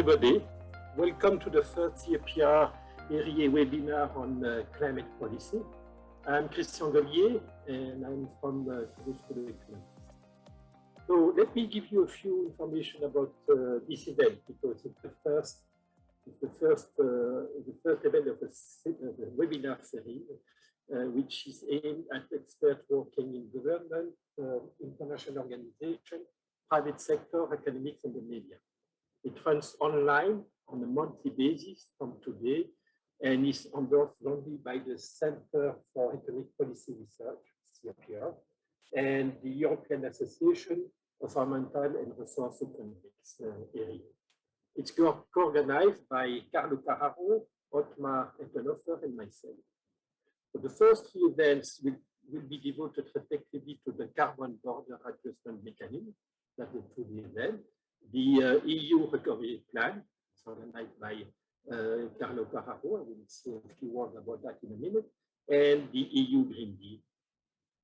everybody. Welcome to the first CEPR-EAERE webinar on climate policy. I'm Christian Gollier and I'm from Toulouse-Capitole. So let me give you a few information about this event, because it's the first event of a webinar series, which is aimed at experts working in government, international organization, private sector, academics, and the media. It runs online on a monthly basis from today and is endorsed only by the Center for Economic Policy Research, CEPR, and the European Association of Environmental and Resource Economics, ERE. It's co-organized by Carolyn, Otmar Ekenhofer, and myself. So the first three events will be devoted effectively to the carbon border adjustment mechanism, that is to the event, the EU recovery plan, organized by Carolyn. I will say a few words about that in a minute, and the EU Green Deal.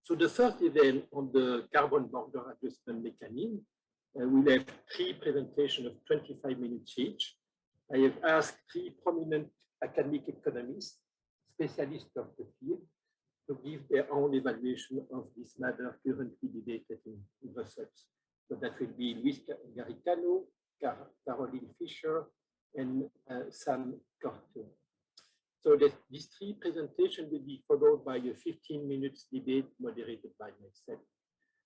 So the first event on the carbon border adjustment mechanism will have three presentations of 25 minutes each. I have asked three prominent academic economists, specialists of the field, to give their own evaluation of this matter currently debated in Brussels. So that will be Garicano, Carolyn, Fischer, and Sam Kortum. So these three presentations will be followed by a 15 minutes debate moderated by myself.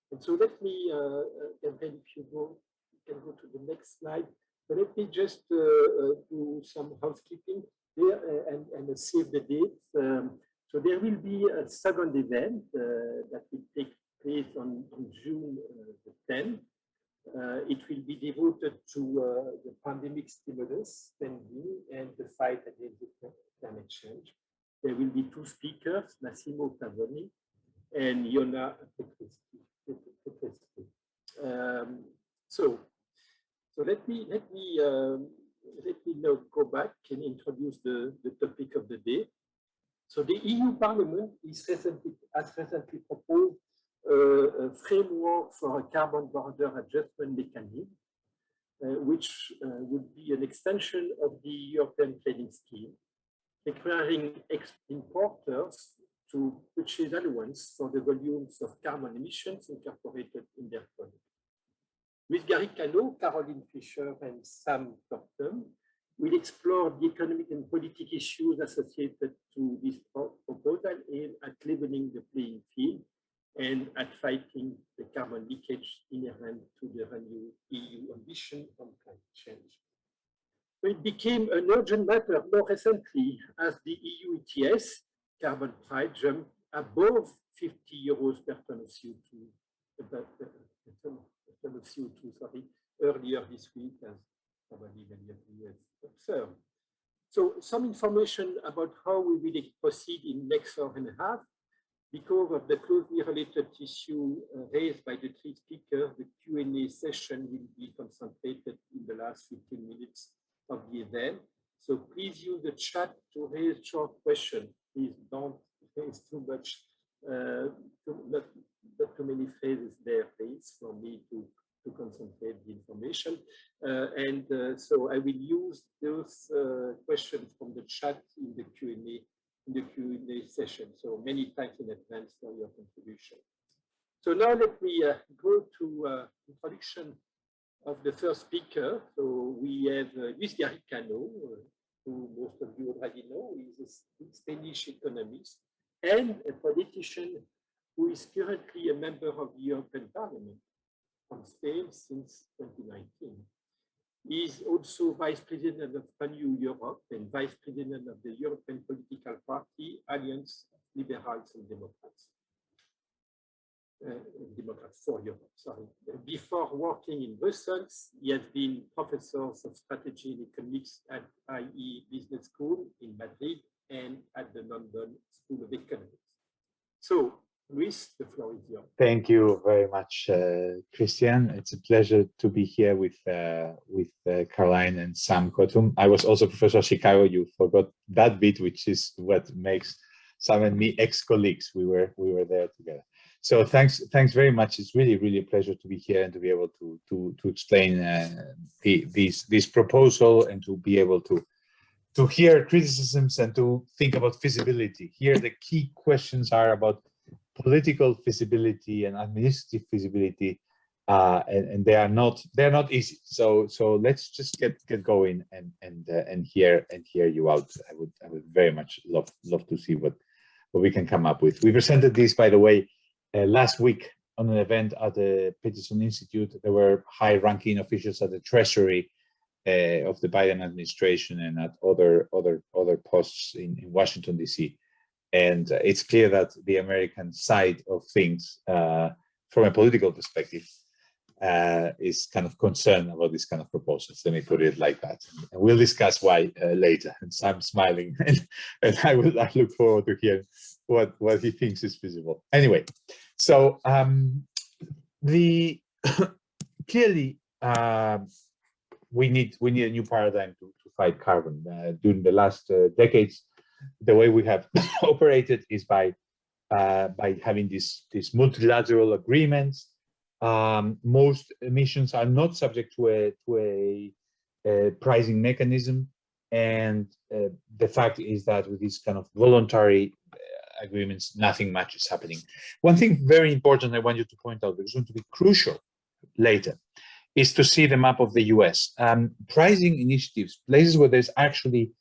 And so let me, if you can go to the next slide. So let me just do some housekeeping here and save the dates. So there will be a second event that will take place on June the 10th. It will be devoted to the pandemic stimulus spending and the fight against climate change. There will be two speakers, Massimo Tavoni and Yona Petrescu. So let me now go back and introduce the topic of the day. So the EU Parliament has recently proposed a framework for a carbon border adjustment mechanism, which would be an extension of the European trading scheme, requiring importers to purchase allowance for the volumes of carbon emissions incorporated in their product. With Garicano, Carolyn, Fischer, and Sam Kortum, we'll explore the economic and political issues associated to this proposal aimed at leveling the playing field and at fighting the carbon leakage inherent to the renewed EU ambition on climate change. So it became an urgent matter more recently as the EU ETS carbon price jumped above 50 euros per ton of CO2, earlier this week, as probably many of you have observed. So some information about how we will proceed in next hour and a half. Because of the closely related issue raised by the three speakers, the Q&A session will be concentrated in the last 15 minutes of the event. So please use the chat to raise short questions. Please don't raise too much, not too many phrases there, please, for me to concentrate the information. So I will use those questions from the chat in the Q&A session. So many thanks in advance for your contribution. So now let me go to introduction of the first speaker. So we have Luis Garicano, who most of you already know. He's a Spanish economist and a politician who is currently a member of the European Parliament from Spain since 2019. He is also Vice President of Renew Europe and Vice President of the European political party Alliance of Liberals and Democrats. Democrats for Europe, sorry. Before working in Brussels, he has been Professor of Strategy and Economics at IE Business School in Madrid and at the London School of Economics. So, Luis, the floor is yours. Thank you very much, Christian. It's a pleasure to be here with Caroline and Sam Kortum. I was also Professor Chicago. You forgot that bit, which is what makes Sam and me ex-colleagues. We were there together. So thanks very much. It's really a pleasure to be here and to be able to explain this proposal and to be able to hear criticisms and to think about feasibility. Here, the key questions are about political feasibility and administrative feasibility, and they are not easy. So let's just get going and hear you out. I would very much love to see what we can come up with. We presented this, by the way, last week on an event at the Peterson Institute. There were high-ranking officials at the Treasury of the Biden administration and at other posts in Washington, D.C. And it's clear that the American side of things, from a political perspective, is kind of concerned about this kind of proposals. Let me put it like that. And we'll discuss why later. And so I'm smiling, and I look forward to hear what he thinks is feasible. Anyway, so clearly we need a new paradigm to fight carbon. During the last decades, the way we have operated is by having these multilateral agreements. Most emissions are not subject to a pricing mechanism, and the fact is that with these kind of voluntary agreements, nothing much is happening. One thing very important I want you to point out, that is going to be crucial later, is to see the map of the US. Pricing initiatives, places where there's actually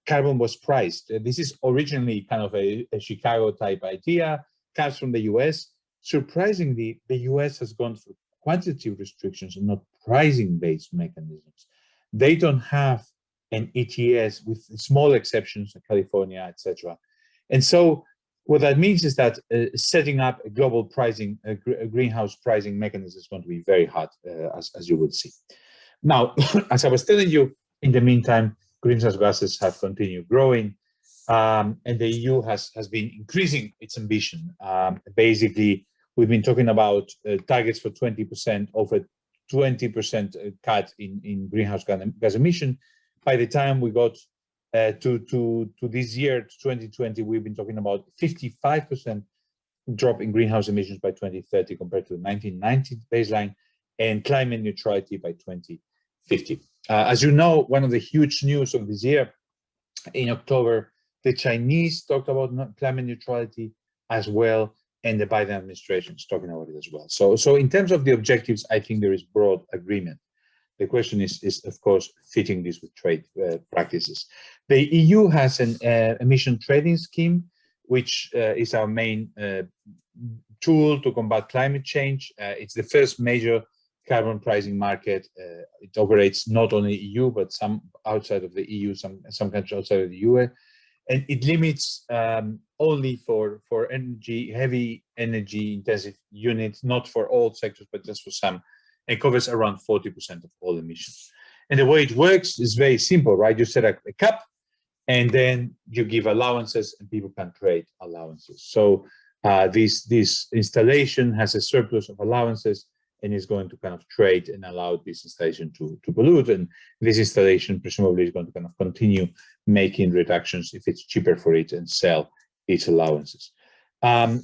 carbon was priced. This is originally kind of a Chicago type idea, comes from the US. Surprisingly, the US has gone for quantitative restrictions and not pricing-based mechanisms. They don't have an ETS, with small exceptions, California, etc. And so what that means is that setting up a global pricing, a greenhouse pricing mechanism is going to be very hard, as you would see. Now, as I was telling you, in the meantime, greenhouse gases have continued growing, and the EU has been increasing its ambition. Basically, we've been talking about targets for 20%, over 20% cut in greenhouse gas emission. By the time we got to this year, to 2020, we've been talking about 55% drop in greenhouse emissions by 2030 compared to the 1990 baseline, and climate neutrality by 2050. As you know, one of the huge news of this year, in October, the Chinese talked about climate neutrality as well, and the Biden administration is talking about it as well. So in terms of the objectives, I think there is broad agreement. The question is of course, fitting this with trade practices. The EU has an emission trading scheme, which is our main tool to combat climate change. It's the first major carbon pricing market. It operates not only EU, but some outside of the EU, some countries outside of the EU. And it limits only for heavy energy intensive units, not for all sectors, but just for some. It covers around 40% of all emissions. And the way it works is very simple, right? You set a cap, and then you give allowances, and people can trade allowances. So this installation has a surplus of allowances, and is going to kind of trade and allow this installation to pollute. And this installation presumably is going to kind of continue making reductions if it's cheaper for it and sell its allowances.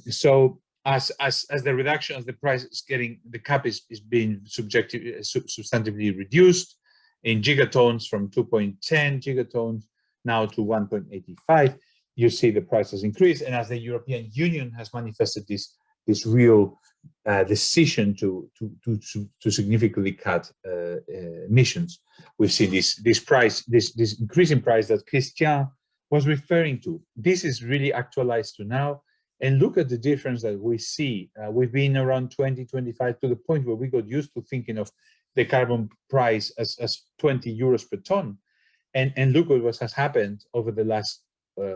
So as the reduction of the price is getting, the cap is being substantively reduced in gigatons from 2.10 gigatons now to 1.85. You see the price has increased, and as the European Union has manifested this real decision to significantly cut emissions, we see this increase in price that Christian was referring to. This is really actualized to now. And look at the difference that we see. We've been around 20, 25 to the point where we got used to thinking of the carbon price as 20 euros per ton. And look at what has happened over the last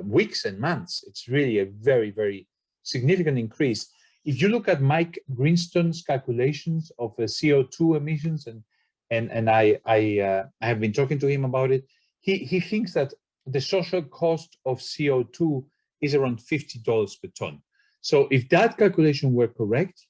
weeks and months. It's really a very, very significant increase. If you look at Mike Greenstone's calculations of CO2 emissions, and I have been talking to him about it, he thinks that the social cost of CO2 is around $50 per ton. So if that calculation were correct,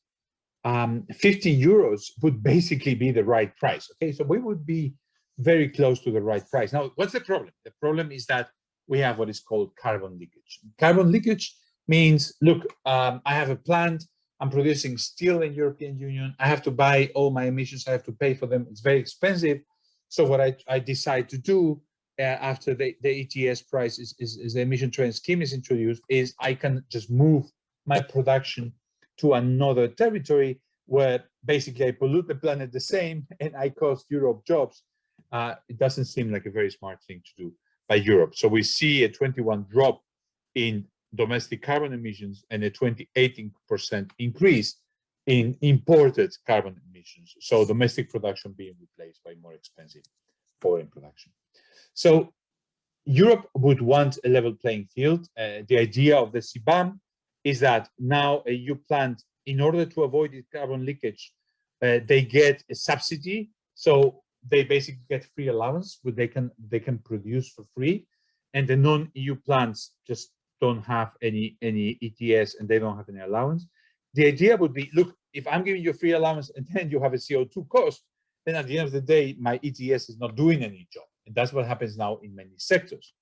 50 euros would basically be the right price. Okay, so we would be very close to the right price. Now, what's the problem? The problem is that we have what is called carbon leakage. Carbon leakage means, look, I have a plant I'm producing steel in European Union. I have to buy all my emissions. I have to pay for them. It's very expensive. So what I decide to do after the ETS price is the emission trading scheme is introduced, is I can just move my production to another territory where basically I pollute the planet the same and I cost Europe jobs. It doesn't seem like a very smart thing to do by Europe. So we see a 21 drop in domestic carbon emissions and a 28% increase in imported carbon emissions. So domestic production being replaced by more expensive foreign production. So Europe would want a level playing field. The idea of the CBAM is that now a EU plant, in order to avoid the carbon leakage, they get a subsidy. So they basically get free allowance, where they can produce for free, and the non-EU plants just don't have any ETS and they don't have any allowance. The idea would be, look, if I'm giving you a free allowance and then you have a CO2 cost, then at the end of the day, my ETS is not doing any job. And that's what happens now in many sectors.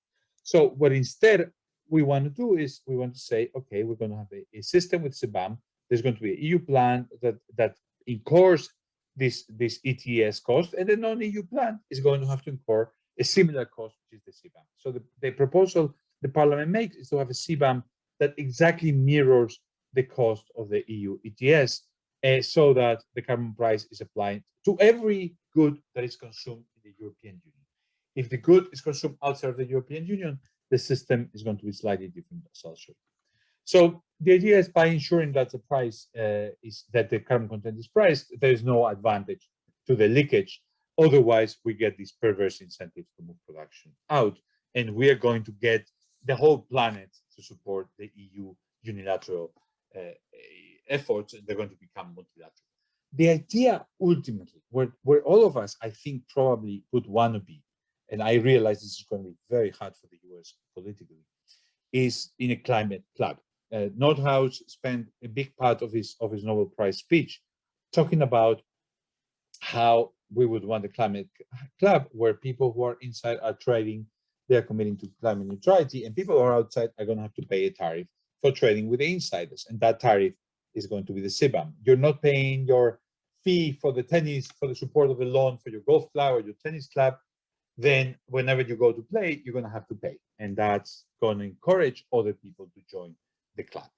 So what instead we want to do is we want to say, okay, we're going to have a system with CBAM. There's going to be an EU plan that incurs this ETS cost, and the non-EU plant is going to have to incur a similar cost, which is the CBAM. So the proposal the Parliament makes is to have a CBAM that exactly mirrors the cost of the EU ETS, so that the carbon price is applied to every good that is consumed in the European Union. If the good is consumed outside of the European Union, the system is going to be slightly different as I'll show you. So the idea is, by ensuring that the price is that the carbon content is priced, there is no advantage to the leakage. Otherwise, we get these perverse incentives to move production out, and we are going to get the whole planet to support the EU unilateral efforts, and they're going to become multilateral. The idea ultimately, where all of us, I think, probably would want to be, and I realize this is going to be very hard for the US politically, is in a climate club. Nordhaus spent a big part of his Nobel Prize speech talking about how we would want a climate club where people who are inside are trading, they are committing to climate neutrality, and people who are outside are going to have to pay a tariff for trading with the insiders, and that tariff is going to be the CBAM. You're not paying your fee for the tennis, for the support of the lawn for your golf club or your tennis club. Then whenever you go to play, you're going to have to pay, and that's going to encourage other people to join the club.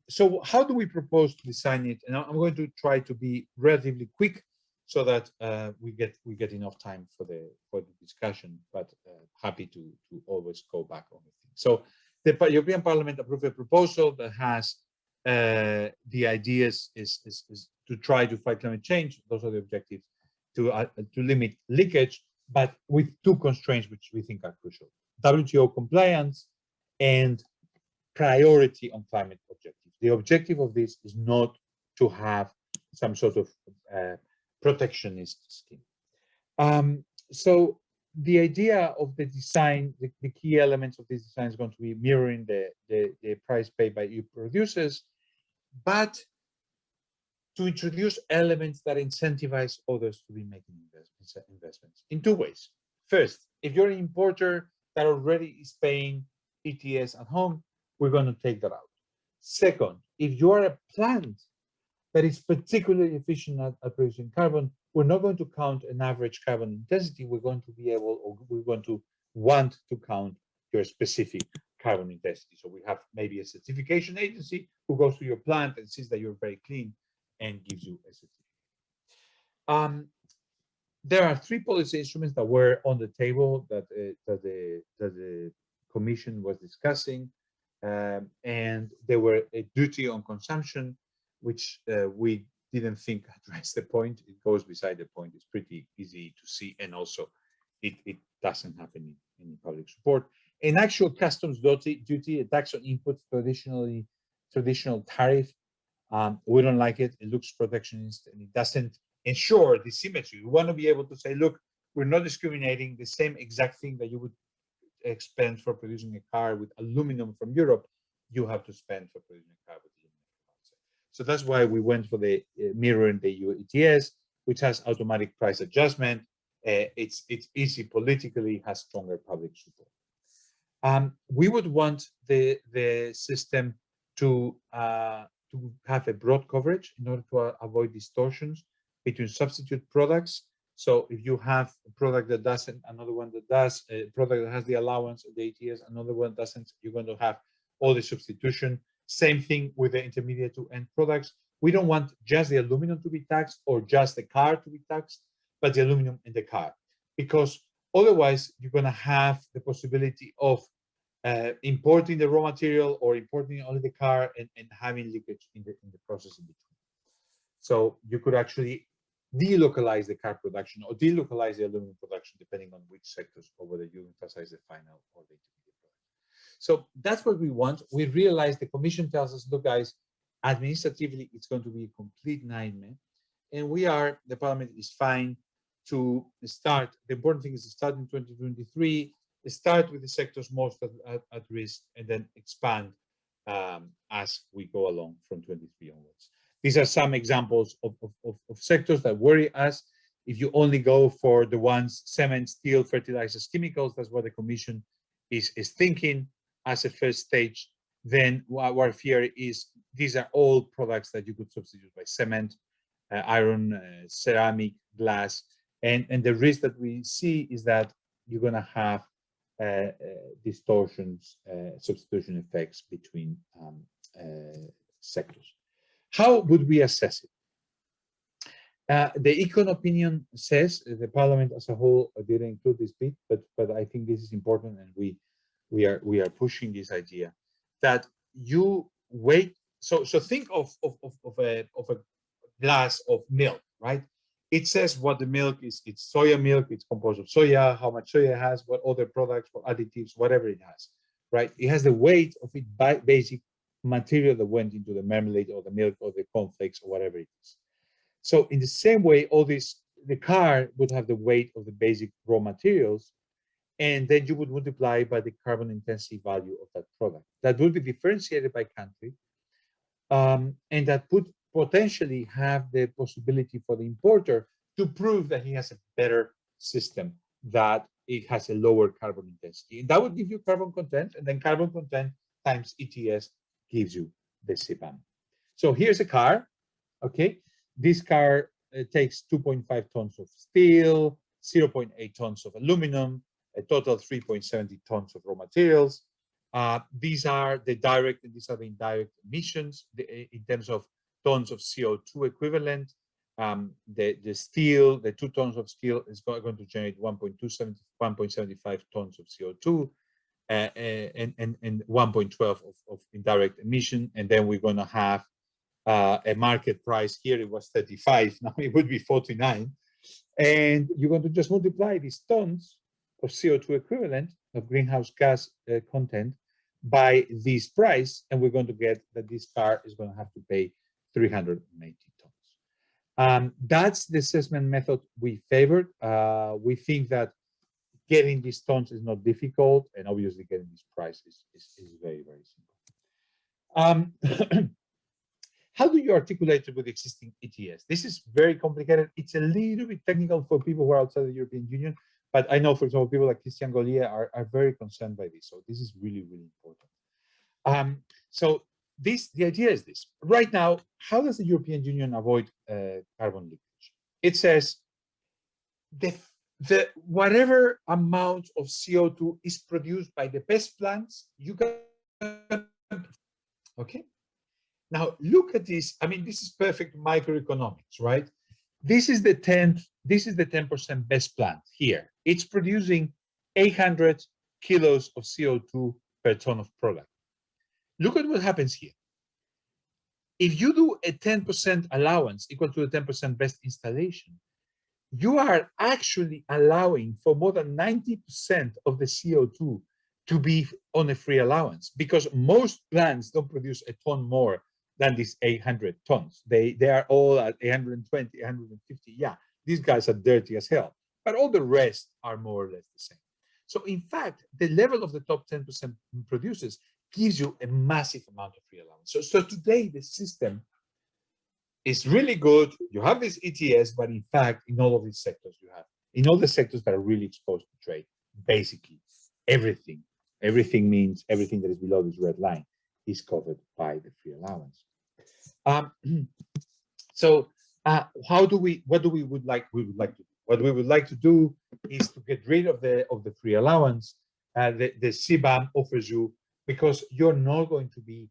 So how do we propose to design it? And I'm going to try to be relatively quick so that we get enough time for the discussion, but happy to always go back on the thing. So the European Parliament approved a proposal that has the ideas is to try to fight climate change. Those are the objectives, to limit leakage, but with two constraints which we think are crucial: WTO compliance and priority on climate objectives. The objective of this is not to have some sort of protectionist scheme. So the idea of the design, the key elements of this design is going to be mirroring the price paid by EU producers, but to introduce elements that incentivize others to be making investments in two ways. First, if you're an importer that already is paying ETS at home, we're going to take that out. Second, if you are a plant that is particularly efficient at producing carbon, we're not going to count an average carbon intensity. We're going to be able, or we're going to want to count your specific carbon intensity. So we have maybe a certification agency who goes to your plant and sees that you're very clean and gives you a certificate. There are three policy instruments that were on the table that the Commission was discussing, and there were a duty on consumption, which we didn't think addressed the point. It goes beside the point. It's pretty easy to see, and also it doesn't have any public support. An actual customs duty, a tax on inputs, traditional tariff. We don't like it. It looks protectionist, and it doesn't ensure the symmetry. We want to be able to say, look, we're not discriminating. The same exact thing that you would expend for producing a car with aluminum from Europe, you have to spend for producing a car with aluminum from outside. So that's why we went for the mirroring the EU ETS, which has automatic price adjustment. It's easy politically, has stronger public support. We would want the system to to have a broad coverage in order to avoid distortions between substitute products. So if you have a product that doesn't, another one that does, a product that has the allowance of the ATS, another one doesn't, you're going to have all the substitution. Same thing with the intermediate to end products. We don't want just the aluminum to be taxed or just the car to be taxed, but the aluminum in the car, because otherwise you're going to have the possibility of importing the raw material or importing only the car and having leakage in the process in between. So you could actually delocalize the car production or delocalize the aluminum production depending on which sectors, or whether you emphasize the final or the intermediate product. So that's what we want. We realize the Commission tells us, look, guys, administratively, it's going to be a complete nightmare. And the Parliament is fine to start. The important thing is to start in 2023, start with the sectors most at risk, and then expand as we go along from 23 onwards. These are some examples of sectors that worry us. If you only go for the ones, cement, steel, fertilizers, chemicals, that's what the Commission is thinking as a first stage, then our fear is these are all products that you could substitute by cement, iron, ceramic, glass, and the risk that we see is that you're going to have distortions, substitution effects between sectors. How would we assess it? The Econ opinion says the Parliament as a whole didn't include this bit, but I think this is important, and we are pushing this idea that you wait. So think of a glass of milk, right? It says what the milk is. It's soya milk. It's composed of soya. How much soya it has? What other products? What additives? Whatever it has, right? It has the weight of its basic material that went into the marmalade or the milk or the cornflakes or whatever it is. So in the same way, the car would have the weight of the basic raw materials, and then you would multiply by the carbon intensity value of that product. That would be differentiated by country, and that would potentially have the possibility for the importer to prove that he has a better system, that it has a lower carbon intensity. And that would give you carbon content, and then carbon content times ETS gives you the CBAM. So here's a car, okay? This car takes 2.5 tons of steel, 0.8 tons of aluminum, a total 3.70 tons of raw materials. These are the direct and these are the indirect emissions in terms of tons of CO2 equivalent. The steel, the 2 tons of steel is going to generate 1.75 tons of CO2 and 1.12 of indirect emission. And then we're going to have a market price here. It was 35, now it would be 49. And you're going to just multiply these tons of CO2 equivalent of greenhouse gas content by this price, and we're going to get that this car is going to have to pay 380 tons. That's the assessment method we favored. We think that getting these tons is not difficult, and obviously getting this price is very, very simple. How do you articulate it with existing ETS? This is very complicated. It's a little bit technical for people who are outside the European Union, but I know, for example, people like Christian Gollier are very concerned by this. So this is really, really important. So the idea is this. Right now, how does the European Union avoid carbon leakage? It says the whatever amount of CO2 is produced by the best plants, you can, okay? Now look at this. I mean, this is perfect microeconomics, right? This is the 10% best plant here. It's producing 800 kilos of CO2 per ton of product. Look at what happens here. If you do a 10% allowance equal to a 10% best installation, you are actually allowing for more than 90% of the CO2 to be on a free allowance, because most plants don't produce a ton more than these 800 tons. They are all at 120, 150. Yeah, these guys are dirty as hell, but all the rest are more or less the same. So in fact, the level of the top 10% producers gives you a massive amount of free allowance. So today the system is really good. You have this ETS, but in fact, in all of these sectors in all the sectors that are really exposed to trade, basically everything means everything that is below this red line is covered by the free allowance. So how do we? What do we would like? We would like to do. What we would like to do is to get rid of the free allowance. The CBAM offers you, because you're not going to be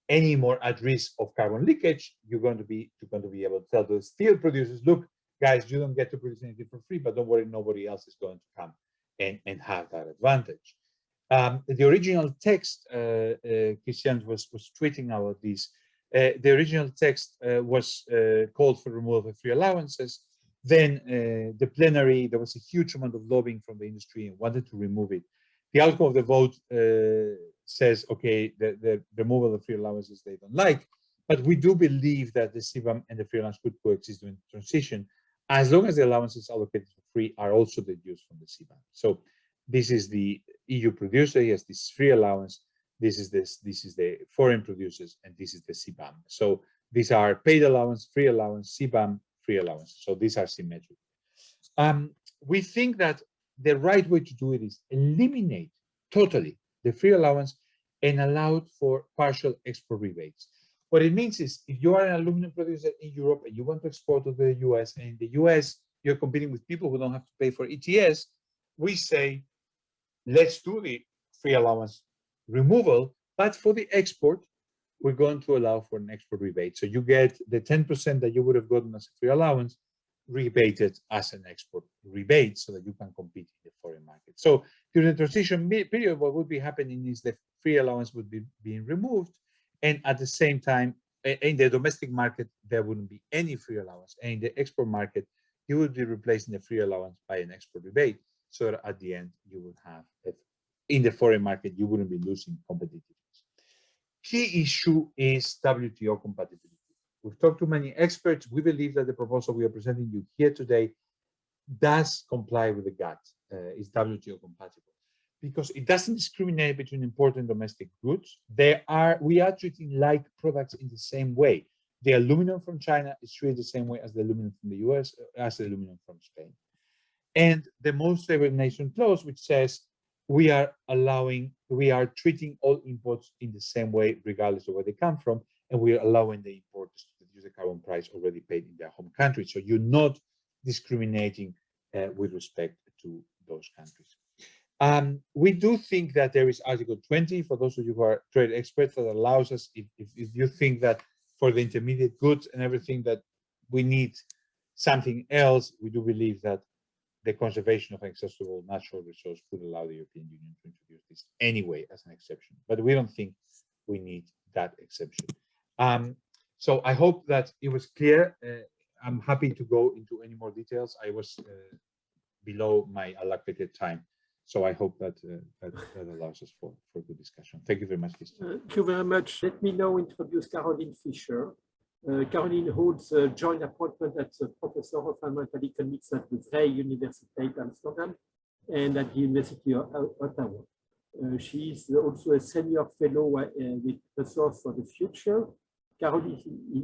any more at risk of carbon leakage. You're going to be able to tell the steel producers, look, guys, you don't get to produce anything for free, but don't worry, nobody else is going to come and have that advantage. The original text, Christian was tweeting about this. The original text was called for removal of free allowances. Then the plenary, there was a huge amount of lobbying from the industry and wanted to remove it. The outcome of the vote says, okay, the removal of free allowances they don't like, but we do believe that the CBAM and the free allowance could coexist during the transition, as long as the allowances allocated for free are also deduced from the CBAM. So this is the EU producer, yes, this free allowance, this is the foreign producers, and this is the CBAM. So these are paid allowance, free allowance, CBAM, free allowance. So these are symmetric. We think that the right way to do it is eliminate totally the free allowance and allow for partial export rebates. What it means is, if you are an aluminum producer in Europe and you want to export to the US, and in the US you're competing with people who don't have to pay for ETS, we say, let's do the free allowance removal, but for the export, we're going to allow for an export rebate. So you get the 10% that you would have gotten as a free allowance rebated as an export rebate, so that you can compete in the foreign market. So during the transition period, what would be happening is the free allowance would be being removed, and at the same time, in the domestic market, there wouldn't be any free allowance, and in the export market, you would be replacing the free allowance by an export rebate, so that at the end, you would have, in the foreign market, you wouldn't be losing competitiveness. Key issue is WTO compatibility. We've talked to many experts. We believe that the proposal we are presenting you here today does comply with the GATT, is WTO compatible, because it doesn't discriminate between imported and domestic goods. We are treating like products in the same way. The aluminum from China is treated the same way as the aluminum from the US, as the aluminum from Spain. And the most favored nation clause, which says we are treating all imports in the same way, regardless of where they come from, and we are allowing the importers to use the carbon price already paid in their home country. So you're not discriminating with respect to those countries. We do think that there is Article 20, for those of you who are trade experts, that allows us, if you think that for the intermediate goods and everything that we need something else, we do believe that the conservation of accessible natural resource could allow the European Union to introduce this anyway as an exception. But we don't think we need that exception. So I hope that it was clear. I'm happy to go into any more details. I was below my allocated time, so I hope that that allows us for good discussion. Thank you very much, Christian. Thank you very much. Let me now introduce Carolyn Fischer. Carolyn holds a joint appointment as a professor of environmental economics at the Vrije Universiteit, Amsterdam, and at the University of Ottawa. She is also a senior fellow with Resource for the Future. Carolyn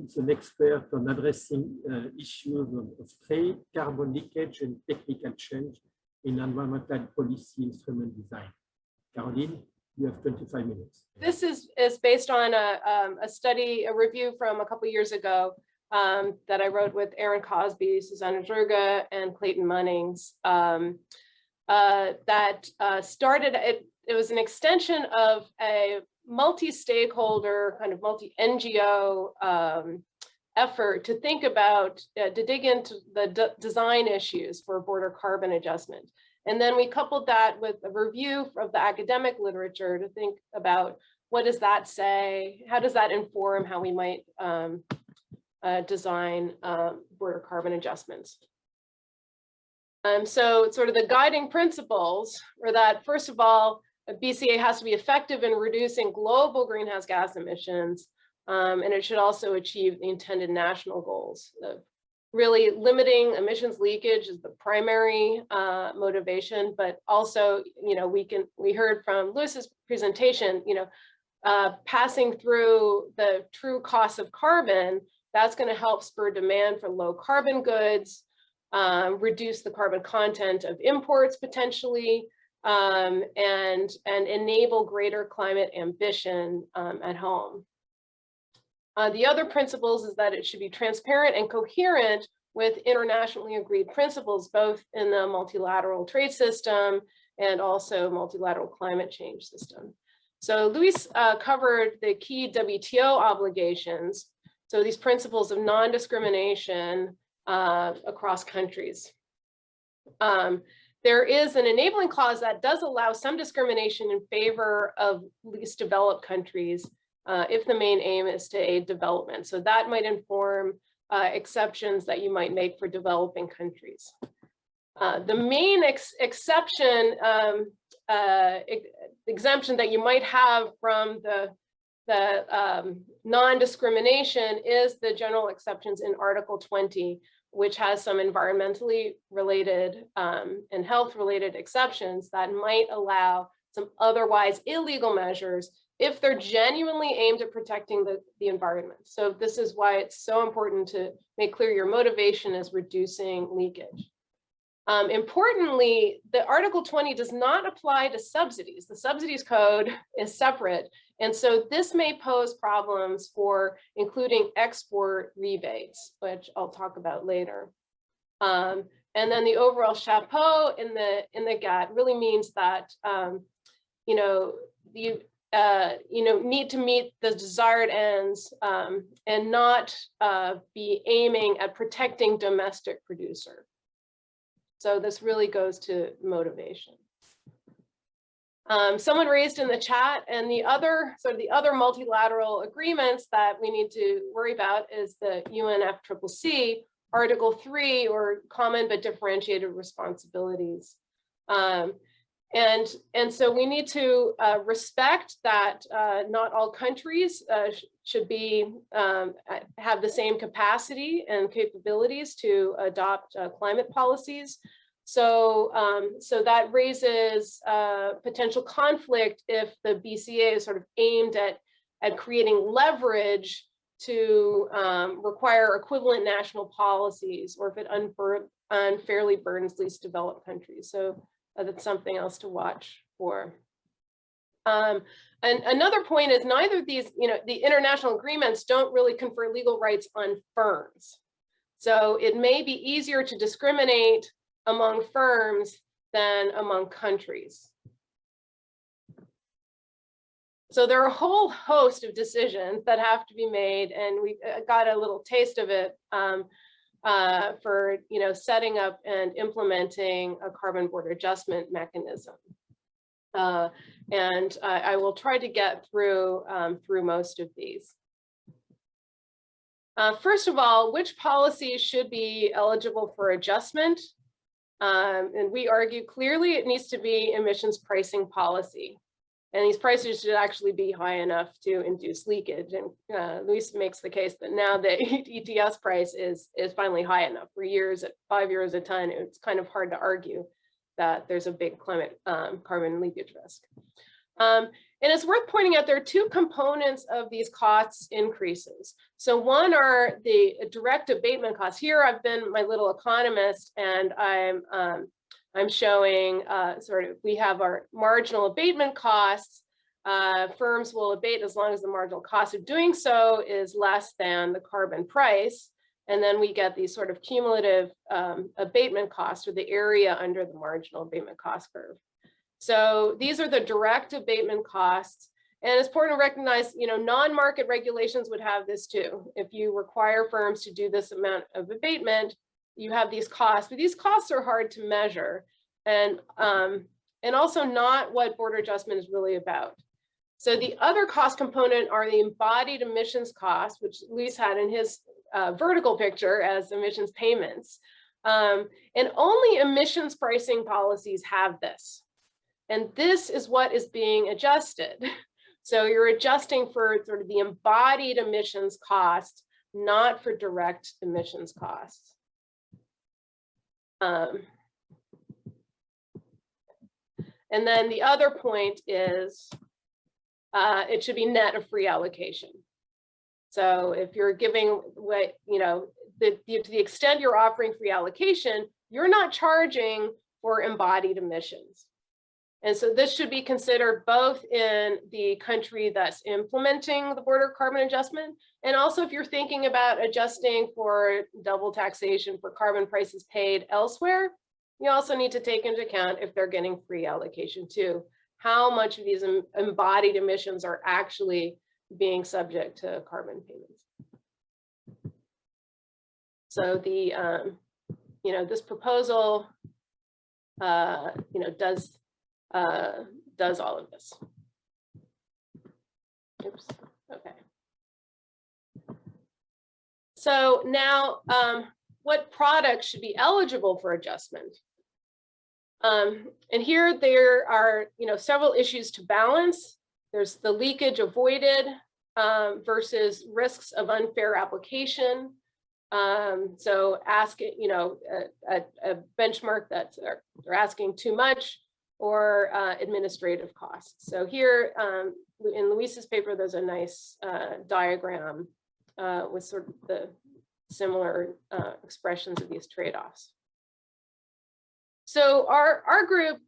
is an expert on addressing issues of trade, carbon leakage, and technical change in environmental policy instrument design. Carolyn, you have 25 minutes. This is based on a study, a review from a couple of years ago that I wrote with Aaron Cosby, Susanna Drüge, and Clayton Munnings. That started, it was an extension of a multi-stakeholder, kind of multi-NGO effort to think about, to dig into the design issues for border carbon adjustment. And then we coupled that with a review of the academic literature to think about, what does that say? How does that inform how we might design border carbon adjustments? So sort of the guiding principles were that, first of all, a BCA has to be effective in reducing global greenhouse gas emissions, and it should also achieve the intended national goals. Really limiting emissions leakage is the primary motivation, but also, we heard from Lewis's presentation, passing through the true cost of carbon, that's going to help spur demand for low carbon goods, reduce the carbon content of imports potentially, and enable greater climate ambition at home. The other principles is that it should be transparent and coherent with internationally agreed principles, both in the multilateral trade system and also multilateral climate change system. So Luis covered the key WTO obligations. So these principles of non-discrimination across countries. There is an enabling clause that does allow some discrimination in favor of least developed countries if the main aim is to aid development. So that might inform exceptions that you might make for developing countries. The main exemption that you might have from the non-discrimination is the general exceptions in Article 20, which has some environmentally related and health related exceptions that might allow some otherwise illegal measures if they're genuinely aimed at protecting the environment. So this is why it's so important to make clear your motivation is reducing leakage. Importantly, the Article 20 does not apply to subsidies. The subsidies code is separate. And so this may pose problems for including export rebates, which I'll talk about later. And then the overall chapeau in the GATT really means that you need to meet the desired ends and not be aiming at protecting domestic producer. So this really goes to motivation. Someone raised in the chat, and the other multilateral agreements that we need to worry about is the UNFCCC, Article 3, or common but differentiated responsibilities. And so we need to respect that not all countries should be have the same capacity and capabilities to adopt climate policies. So, so that raises potential conflict if the BCA is sort of aimed at creating leverage to require equivalent national policies, or if it unfairly burdens least developed countries. So that's something else to watch for. And another point is neither of these, the international agreements don't really confer legal rights on firms. So it may be easier to discriminate among firms than among countries. So there are a whole host of decisions that have to be made, and we got a little taste of it for setting up and implementing a carbon border adjustment mechanism. And I will try to get through most of these. First of all, which policies should be eligible for adjustment? And we argue clearly it needs to be emissions pricing policy. And these prices should actually be high enough to induce leakage. And Luis makes the case that now the ETS price is finally high enough. For years, at 5 euros a ton, it's kind of hard to argue that there's a big climate carbon leakage risk. And it's worth pointing out there are two components of these costs increases. So one are the direct abatement costs. Here I've been my little economist, and I'm showing we have our marginal abatement costs. Firms will abate as long as the marginal cost of doing so is less than the carbon price. And then we get these sort of cumulative abatement costs, or the area under the marginal abatement cost curve. So these are the direct abatement costs. And it's important to recognize, non-market regulations would have this too. If you require firms to do this amount of abatement, you have these costs, but these costs are hard to measure, and also not what border adjustment is really about. So the other cost component are the embodied emissions costs, which Luis had in his vertical picture as emissions payments. And only emissions pricing policies have this. And this is what is being adjusted. So you're adjusting for sort of the embodied emissions cost, not for direct emissions costs. And then the other point is it should be net of free allocation. So if you're giving away, to the extent you're offering free allocation, you're not charging for embodied emissions. And so this should be considered both in the country that's implementing the border carbon adjustment, and also if you're thinking about adjusting for double taxation for carbon prices paid elsewhere, you also need to take into account if they're getting free allocation too, how much of these embodied emissions are actually being subject to carbon payments. So the, this proposal, does all of this. Oops, okay. So now, what products should be eligible for adjustment? And here there are, several issues to balance. There's the leakage avoided versus risks of unfair application. So asking, a benchmark that they're asking too much, or administrative costs. So here in Luis's paper, there's a nice diagram with sort of the similar expressions of these trade-offs. So our group,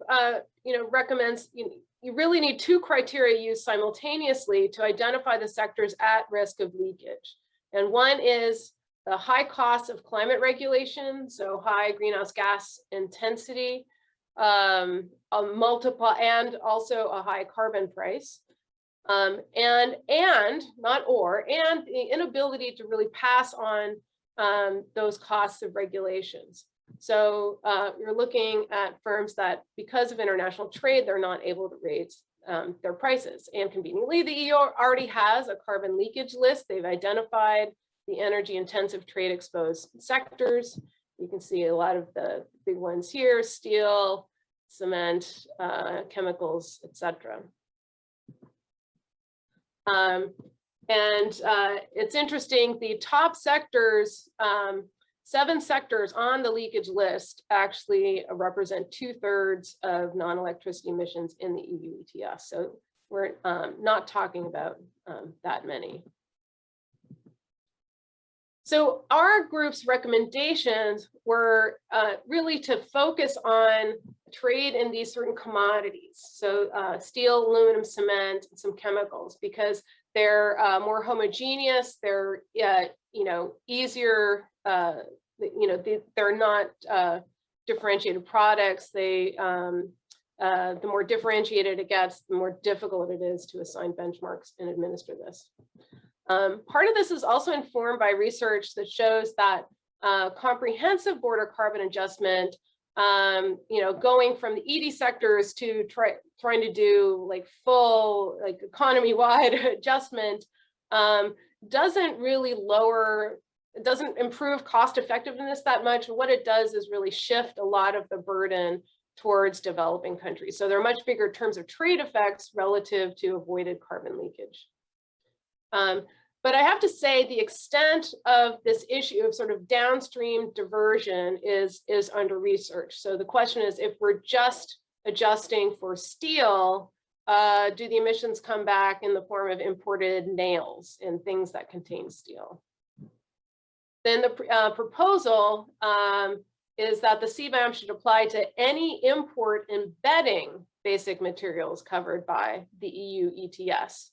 recommends you really need two criteria used simultaneously to identify the sectors at risk of leakage. And one is the high cost of climate regulation, so high greenhouse gas intensity, a multiple, and also a high carbon price, and the inability to really pass on those costs of regulations. So you're looking at firms that, because of international trade, they're not able to raise their prices. And conveniently, the EU already has a carbon leakage list. They've identified the energy intensive trade exposed sectors. You can see a lot of the big ones here: steel, cement, chemicals, etc. It's interesting, the top sectors, 7 sectors on the leakage list actually represent 2/3 of non-electricity emissions in the EU ETS. So we're not talking about that many. So our group's recommendations were really to focus on trade in these certain commodities. So steel, aluminum, cement, and some chemicals, because they're more homogeneous, they're easier, they're not differentiated products. They the more differentiated it gets, the more difficult it is to assign benchmarks and administer this. Part of this is also informed by research that shows that comprehensive border carbon adjustment, going from the ED sectors to trying to do full economy-wide adjustment, doesn't really doesn't improve cost effectiveness that much. What it does is really shift a lot of the burden towards developing countries. So there are much bigger terms of trade effects relative to avoided carbon leakage. But I have to say the extent of this issue of sort of downstream diversion is under research. So the question is, if we're just adjusting for steel, do the emissions come back in the form of imported nails and things that contain steel? Then the proposal is that the CBAM should apply to any import embedding basic materials covered by the EU ETS.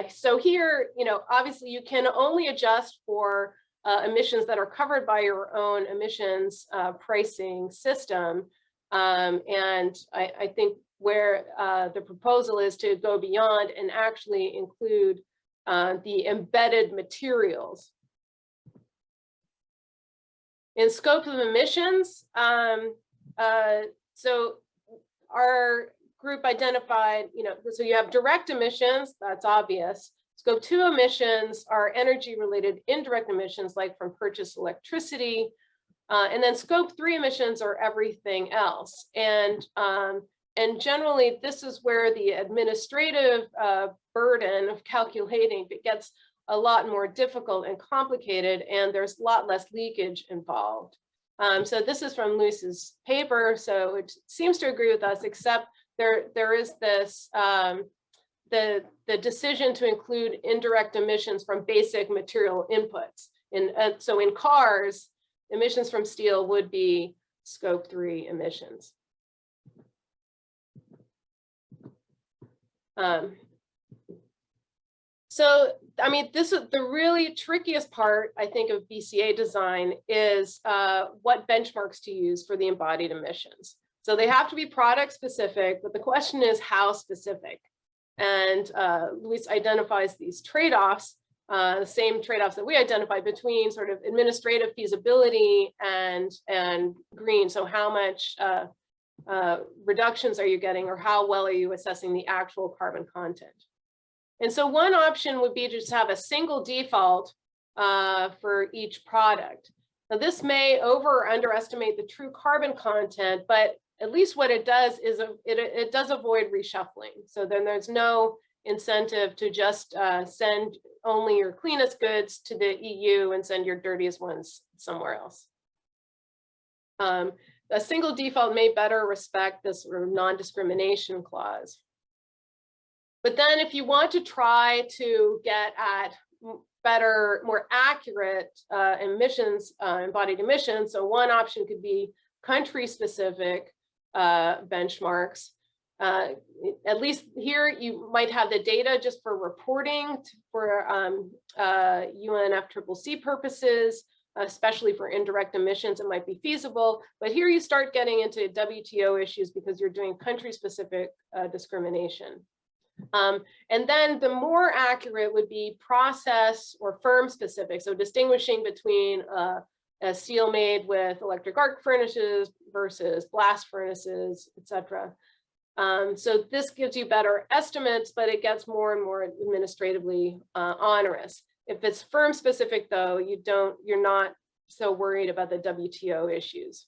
So here, obviously you can only adjust for emissions that are covered by your own emissions pricing system. And I think where the proposal is to go beyond and actually include the embedded materials. In scope of emissions, so our group identified, so you have direct emissions, that's obvious. Scope 2 emissions are energy-related indirect emissions, like from purchased electricity. And then scope 3 emissions are everything else. And generally, this is where the administrative burden of calculating, it gets a lot more difficult and complicated, and there's a lot less leakage involved. So this is from Luis's paper, so it seems to agree with us, except there is this, the decision to include indirect emissions from basic material inputs. So in cars, emissions from steel would be Scope 3 emissions. So, I mean, this is the really trickiest part, I think, of BCA design is what benchmarks to use for the embodied emissions. So they have to be product specific, but the question is how specific. And Luis identifies these trade-offs, the same trade-offs that we identified between sort of administrative feasibility and green. So how much reductions are you getting, or how well are you assessing the actual carbon content? And so one option would be to just have a single default for each product. Now this may over or underestimate the true carbon content, but at least what it does is it does avoid reshuffling. So then there's no incentive to just send only your cleanest goods to the EU and send your dirtiest ones somewhere else. A single default may better respect this sort of non-discrimination clause. But then if you want to try to get at better, more accurate emissions, embodied emissions, so one option could be country-specific benchmarks. At least here you might have the data just for reporting for UNFCCC purposes, especially for indirect emissions, it might be feasible. But here you start getting into WTO issues because you're doing country-specific discrimination. And then the more accurate would be process or firm specific. So distinguishing between a steel made with electric arc furnaces versus blast furnaces, etc. So this gives you better estimates, but it gets more and more administratively onerous. If it's firm specific though, you're not so worried about the WTO issues.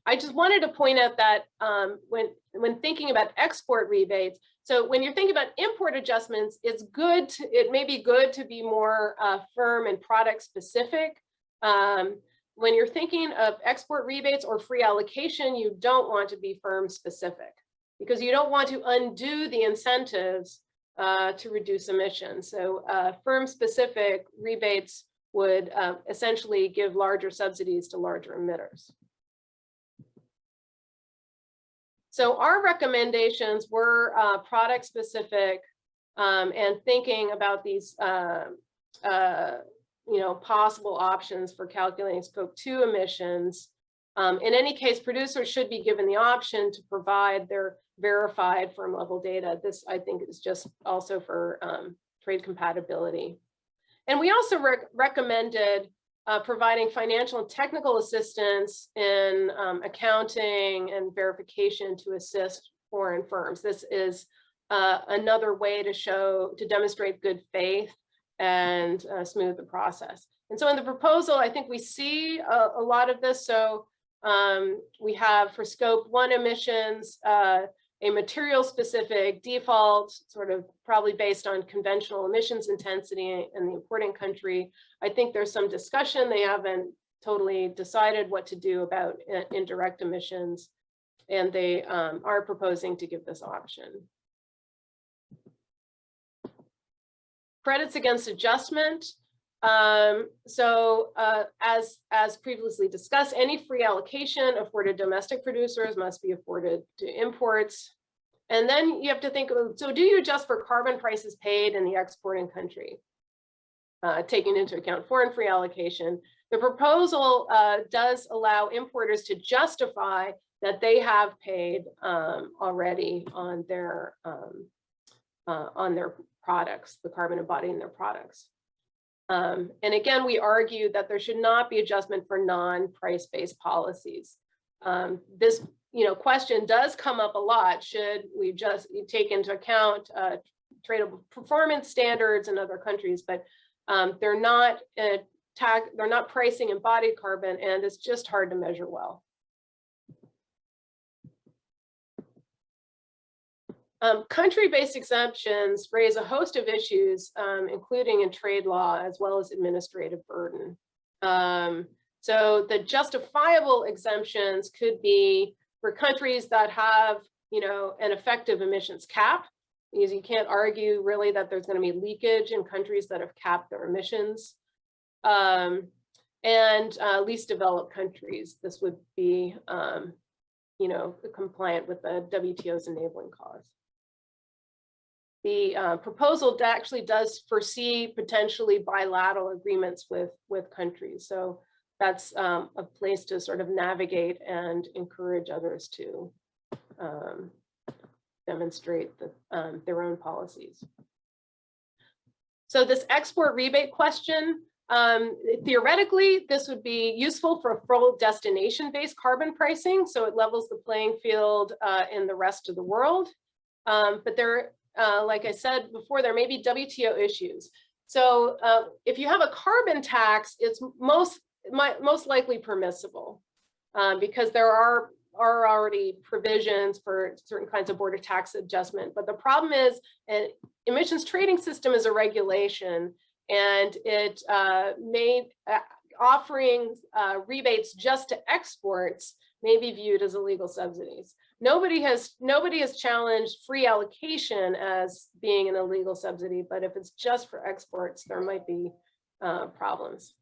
I just wanted to point out that when thinking about export rebates, so when you're thinking about import adjustments, it may be good to be more firm and product specific. When you're thinking of export rebates or free allocation, you don't want to be firm specific because you don't want to undo the incentives to reduce emissions. So firm specific rebates would essentially give larger subsidies to larger emitters. So our recommendations were product specific and thinking about these possible options for calculating scope 2 emissions. In any case, producers should be given the option to provide their verified firm level data. This, I think, is just also for trade compatibility. And we also recommended providing financial and technical assistance in accounting and verification to assist foreign firms. This is another way to demonstrate good faith and smooth the process. And so in the proposal, I think we see a lot of this. So we have for scope 1 emissions, a material specific default, sort of probably based on conventional emissions intensity in the importing country. I think there's some discussion. They haven't totally decided what to do about indirect emissions, and they are proposing to give this option. Credits against adjustment. So as previously discussed, any free allocation afforded domestic producers must be afforded to imports. And then you have to think of, so do you adjust for carbon prices paid in the exporting country, taking into account foreign free allocation? The proposal does allow importers to justify that they have paid already on their products, the carbon embodied in their products. And again, we argue that there should not be adjustment for non-price-based policies. This question does come up a lot. Should we just take into account tradable performance standards in other countries, but they're not pricing embodied carbon, and it's just hard to measure well. Country-based exemptions raise a host of issues, including in trade law, as well as administrative burden. So the justifiable exemptions could be for countries that have, an effective emissions cap, because you can't argue really that there's going to be leakage in countries that have capped their emissions. and least developed countries. This would be, you know, compliant with the WTO's enabling clause. The proposal actually does foresee potentially bilateral agreements with countries. So that's a place to sort of navigate and encourage others to demonstrate their own policies. So this export rebate question, theoretically, this would be useful for full destination-based carbon pricing. So it levels the playing field in the rest of the world. But there, like I said before, there may be WTO issues. So if you have a carbon tax, it's most likely permissible because there are already provisions for certain kinds of border tax adjustment. But the problem is an emissions trading system is a regulation, and it offering rebates just to exports may be viewed as illegal subsidies. Nobody has challenged free allocation as being an illegal subsidy, but if it's just for exports, there might be problems.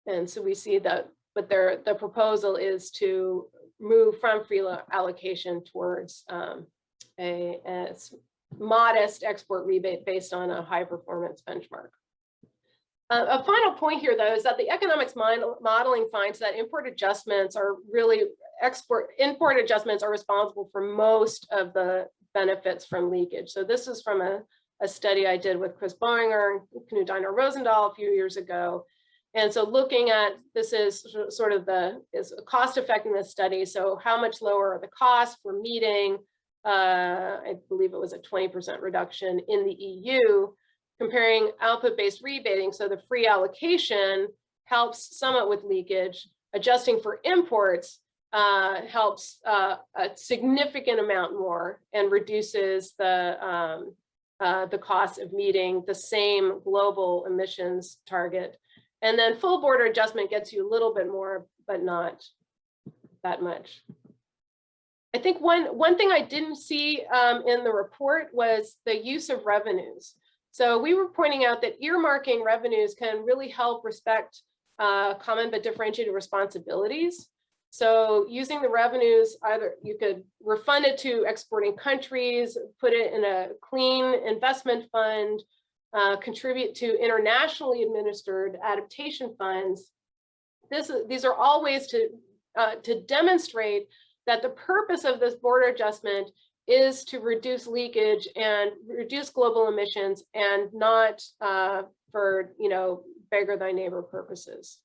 And so we see that, but the proposal is to move from free allocation towards a modest export rebate based on a high performance benchmark. A final point here, though, is that the economics modeling finds that import adjustments are responsible for most of the benefits from leakage. So this is from a study I did with Chris Boehringer and Knut Einar Rosendahl a few years ago. And so looking at, this is sort of is a cost effectiveness study. So how much lower are the costs for meeting, I believe it was a 20% reduction in the EU, comparing output-based rebating. So the free allocation helps somewhat with leakage. Adjusting for imports helps a significant amount more and reduces the cost of meeting the same global emissions target. And then full border adjustment gets you a little bit more, but not that much. I think one thing I didn't see in the report was the use of revenues. So we were pointing out that earmarking revenues can really help respect common but differentiated responsibilities. So using the revenues, either you could refund it to exporting countries, put it in a clean investment fund, contribute to internationally administered adaptation funds. These are all ways to demonstrate that the purpose of this border adjustment is to reduce leakage and reduce global emissions, and not for, you know, beggar thy neighbor purposes.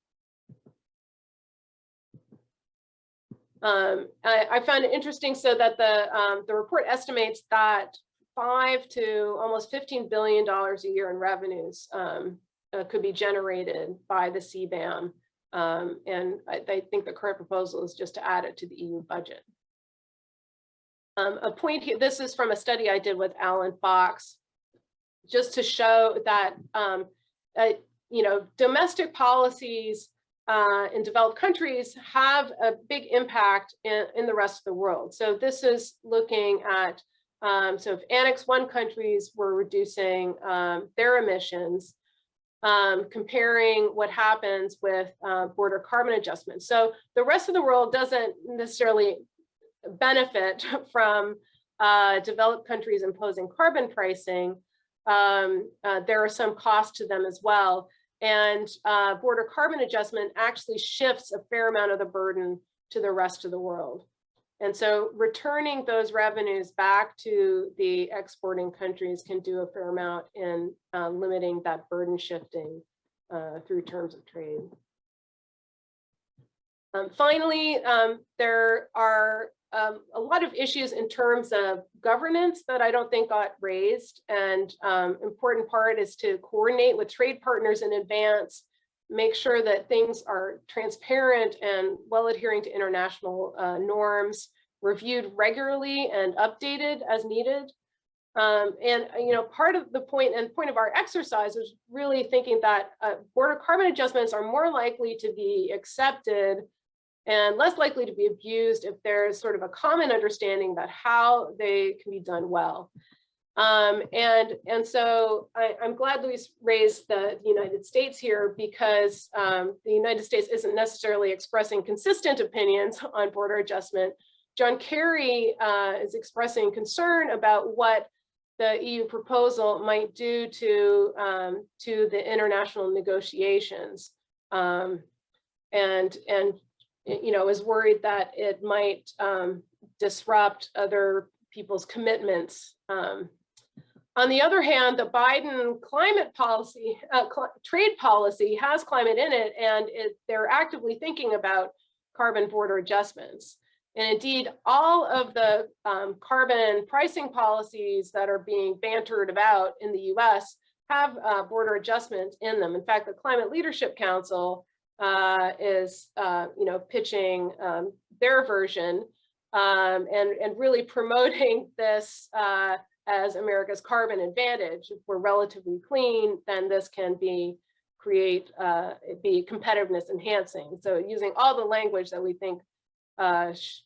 I found it interesting, so that the report estimates that $5 to almost $15 billion a year in revenues could be generated by the CBAM. And I think the current proposal is just to add it to the EU budget. A point here, this is from a study I did with Alan Fox, just to show that you know, domestic policies in developed countries have a big impact in the rest of the world. So this is looking at, so if Annex I countries were reducing their emissions, comparing what happens with border carbon adjustments. So the rest of the world doesn't necessarily benefit from developed countries imposing carbon pricing. There are some costs to them as well. And border carbon adjustment actually shifts a fair amount of the burden to the rest of the world. And so returning those revenues back to the exporting countries can do a fair amount in limiting that burden shifting through terms of trade. Finally, there are a lot of issues in terms of governance that I don't think got raised. And important part is to coordinate with trade partners in advance, make sure that things are transparent and well adhering to international norms, reviewed regularly and updated as needed. And you know, part of the point of our exercise was really thinking that border carbon adjustments are more likely to be accepted and less likely to be abused if there's sort of a common understanding about how they can be done well. And so I'm glad Luis raised the United States here, because the United States isn't necessarily expressing consistent opinions on border adjustment. John Kerry is expressing concern about what the EU proposal might do to the international negotiations, and is worried that it might disrupt other people's commitments. On the other hand, the Biden climate policy, trade policy has climate in it, and they're actively thinking about carbon border adjustments. And indeed, all of the carbon pricing policies that are being bantered about in the US have border adjustment in them. In fact, the Climate Leadership Council is pitching their version and really promoting this as America's carbon advantage. If we're relatively clean, then this can be competitiveness enhancing. So using all the language that we think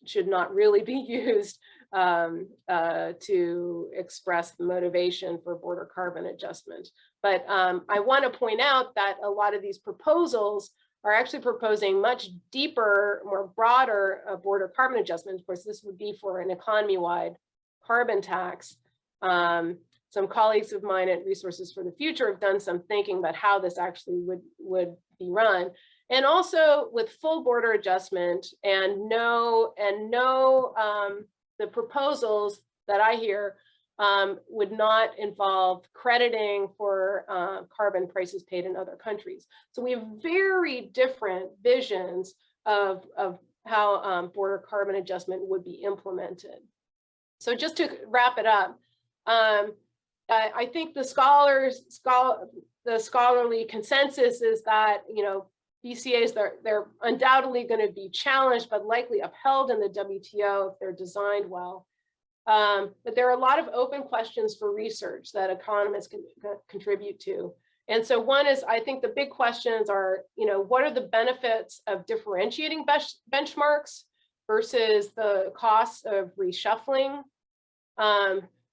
should not really be used to express the motivation for border carbon adjustment. But I want to point out that a lot of these proposals are actually proposing much deeper, more broader border carbon adjustment. Of course, this would be for an economy-wide carbon tax. Some colleagues of mine at Resources for the Future have done some thinking about how this actually would be run. And also with full border adjustment and the proposals that I hear would not involve crediting for carbon prices paid in other countries. So we have very different visions of how border carbon adjustment would be implemented. So just to wrap it up, I think the scholarly consensus is that BCAs, they're undoubtedly going to be challenged, but likely upheld in the WTO if they're designed well. But there are a lot of open questions for research that economists can contribute to. And so one is, I think the big questions are, what are the benefits of differentiating benchmarks versus the costs of reshuffling?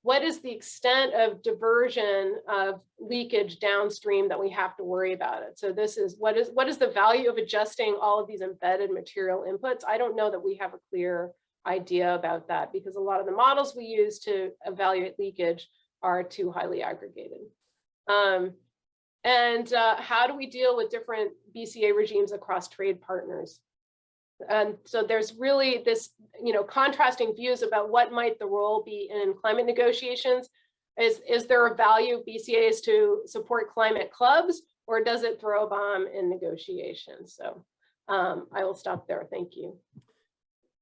What is the extent of diversion of leakage downstream that we have to worry about it? So this is, what is the value of adjusting all of these embedded material inputs? I don't know that we have a clear idea about that, because a lot of the models we use to evaluate leakage are too highly aggregated. How do we deal with different BCA regimes across trade partners? And so there's really this, contrasting views about what might the role be in climate negotiations. Is there a value of BCAs to support climate clubs, or does it throw a bomb in negotiations? So I will stop there. Thank you.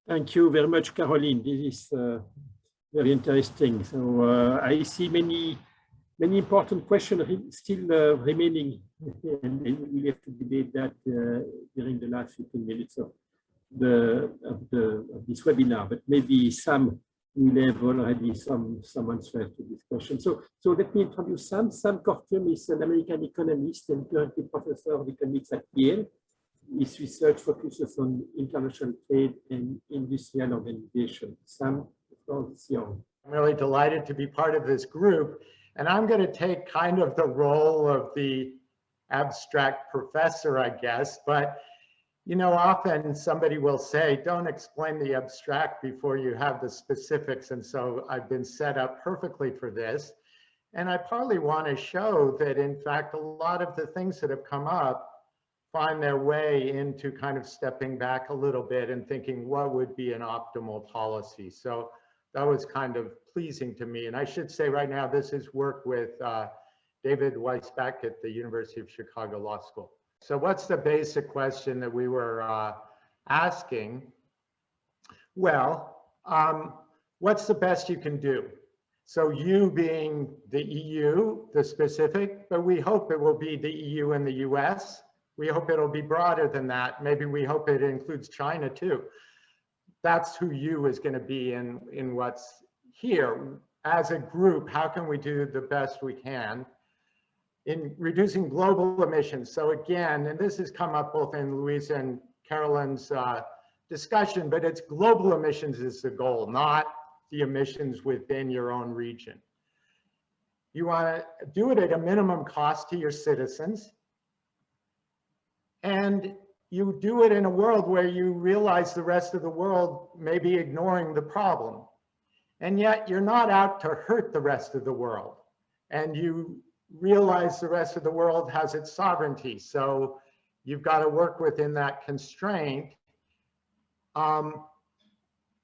Thank you very much, Carolyn. This is very interesting. So I see many important questions still remaining, and we have to debate that during the last 15 minutes of this webinar. But maybe Sam will have already some answers to this question. So let me introduce Sam. Sam Kortum is an American economist and currently professor of economics at Yale. His research focuses on international trade and industrial organization. Sam, the floor is yours. I'm really delighted to be part of this group, and I'm going to take kind of the role of the abstract professor, I guess. But often somebody will say, don't explain the abstract before you have the specifics, and so I've been set up perfectly for this. And I partly want to show that, in fact, a lot of the things that have come up find their way into kind of stepping back a little bit and thinking what would be an optimal policy. So that was kind of pleasing to me. And I should say right now, this is work with David Weisbach at the University of Chicago Law School. So what's the basic question that we were asking? Well, what's the best you can do? So you being the EU, the specific, but we hope it will be the EU and the US. We hope it'll be broader than that. Maybe we hope it includes China too. That's who you is going to be in what's here. As a group, how can we do the best we can in reducing global emissions? So again, and this has come up both in Louise and Carolyn's discussion, but it's global emissions is the goal, not the emissions within your own region. You want to do it at a minimum cost to your citizens. And you do it in a world where you realize the rest of the world may be ignoring the problem. And yet you're not out to hurt the rest of the world. And you realize the rest of the world has its sovereignty. So you've got to work within that constraint.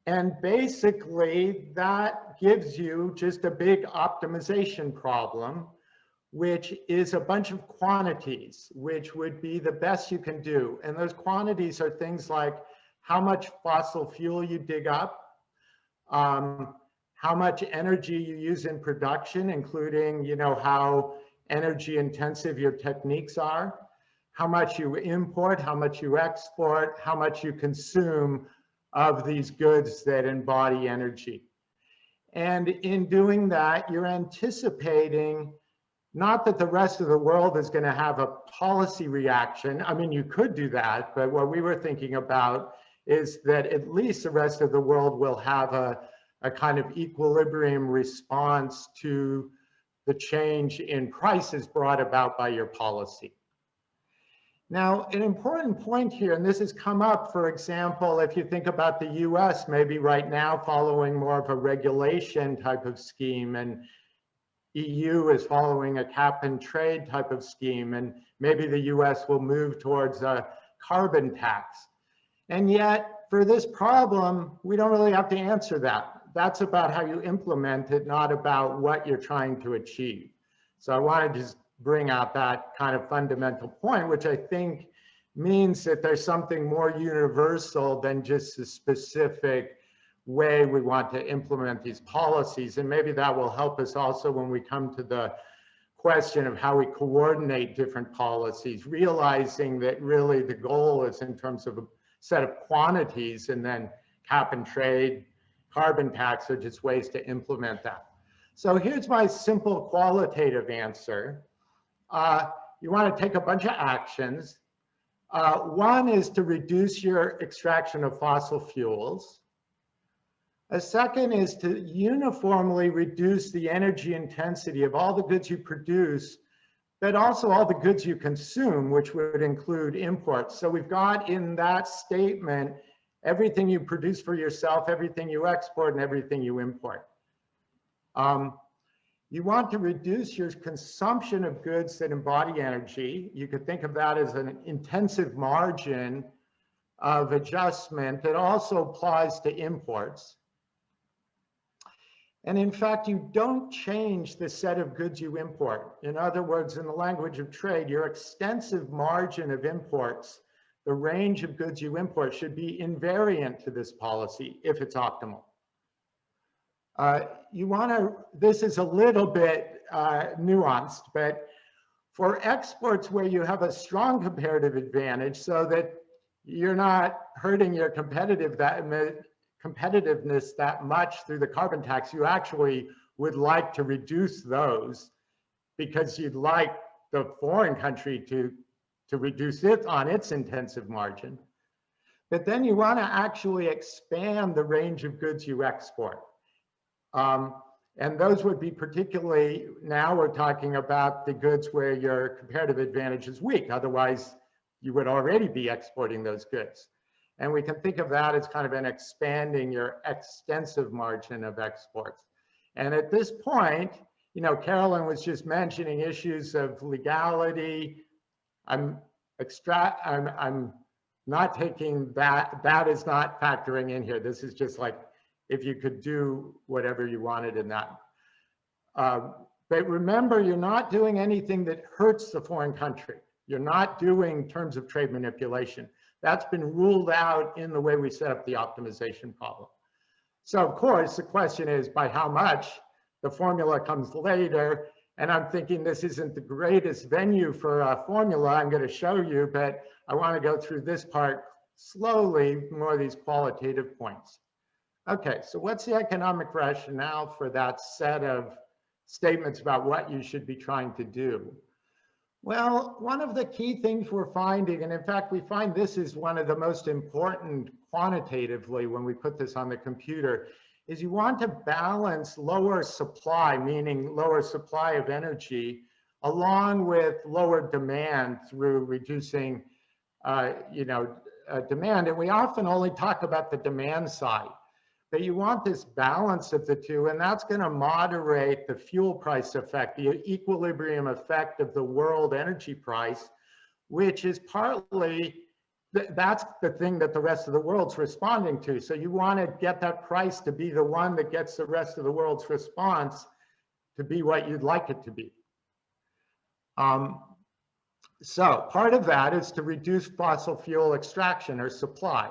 And basically that gives you just a big optimization problem, which is a bunch of quantities, which would be the best you can do. And those quantities are things like how much fossil fuel you dig up, how much energy you use in production, including, you know, how energy intensive your techniques are, how much you import, how much you export, how much you consume of these goods that embody energy. And in doing that, you're anticipating not that the rest of the world is going to have a policy reaction. I mean, you could do that, but what we were thinking about is that at least the rest of the world will have a kind of equilibrium response to the change in prices brought about by your policy. Now, an important point here, and this has come up, for example, if you think about the US, maybe right now following more of a regulation type of scheme, and EU is following a cap and trade type of scheme, and maybe the US will move towards a carbon tax. And yet, for this problem, we don't really have to answer that. That's about how you implement it, not about what you're trying to achieve. So I wanted to just bring out that kind of fundamental point, which I think means that there's something more universal than just a specific way we want to implement these policies. And maybe that will help us also when we come to the question of how we coordinate different policies, realizing that really the goal is in terms of a set of quantities, and then cap and trade, carbon tax are just ways to implement that. So here's my simple qualitative answer. You want to take a bunch of actions. One is to reduce your extraction of fossil fuels. A second is to uniformly reduce the energy intensity of all the goods you produce, but also all the goods you consume, which would include imports. So we've got in that statement everything you produce for yourself, everything you export, and everything you import. You want to reduce your consumption of goods that embody energy. You could think of that as an intensive margin of adjustment that also applies to imports. And in fact, you don't change the set of goods you import. In other words, in the language of trade, your extensive margin of imports, the range of goods you import, should be invariant to this policy if it's optimal. This is a little bit nuanced, but for exports where you have a strong comparative advantage so that you're not hurting your competitiveness that much through the carbon tax, you actually would like to reduce those because you'd like the foreign country to reduce it on its intensive margin. But then you want to actually expand the range of goods you export. And those would be particularly, now we're talking about the goods where your comparative advantage is weak. Otherwise, you would already be exporting those goods. And we can think of that as kind of an expanding your extensive margin of exports. And at this point, you know, Carolyn was just mentioning issues of legality. I'm not taking that is not factoring in here. This is just like, if you could do whatever you wanted in that. But remember, you're not doing anything that hurts the foreign country. You're not doing terms of trade manipulation. That's been ruled out in the way we set up the optimization problem. So of course, the question is by how much? The formula comes later. And I'm thinking this isn't the greatest venue for a formula I'm going to show you, but I want to go through this part slowly, more of these qualitative points. Okay, so what's the economic rationale for that set of statements about what you should be trying to do? Well, one of the key things we're finding, and in fact, we find this is one of the most important quantitatively when we put this on the computer, is you want to balance lower supply, meaning lower supply of energy, along with lower demand through reducing demand. And we often only talk about the demand side, but you want this balance of the two, and that's going to moderate the fuel price effect, the equilibrium effect of the world energy price, which is partly, that's the thing that the rest of the world's responding to. So you want to get that price to be the one that gets the rest of the world's response to be what you'd like it to be. So part of that is to reduce fossil fuel extraction or supply.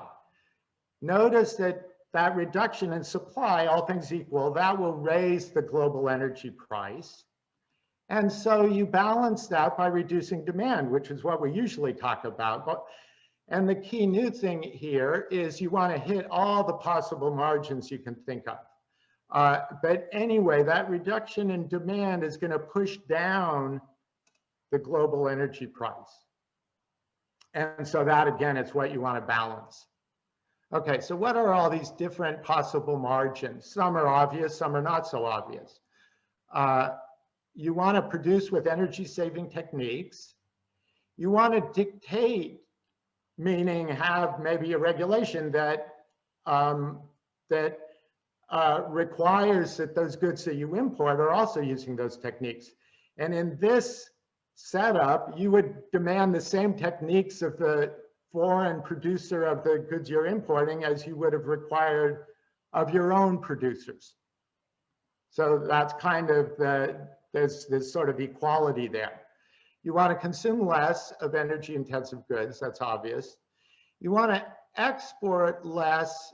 Notice that that reduction in supply, all things equal, that will raise the global energy price. And so you balance that by reducing demand, which is what we usually talk about. And the key new thing here is you want to hit all the possible margins you can think of. But anyway, that reduction in demand is going to push down the global energy price. And so that, again, is what you want to balance. Okay, so what are all these different possible margins? Some are obvious, some are not so obvious. You want to produce with energy-saving techniques. You want to dictate, meaning have maybe a regulation that requires that those goods that you import are also using those techniques. And in this setup, you would demand the same techniques of the foreign producer of the goods you're importing as you would have required of your own producers. So that's kind of there's this sort of equality there. You want to consume less of energy-intensive goods, that's obvious. You want to export less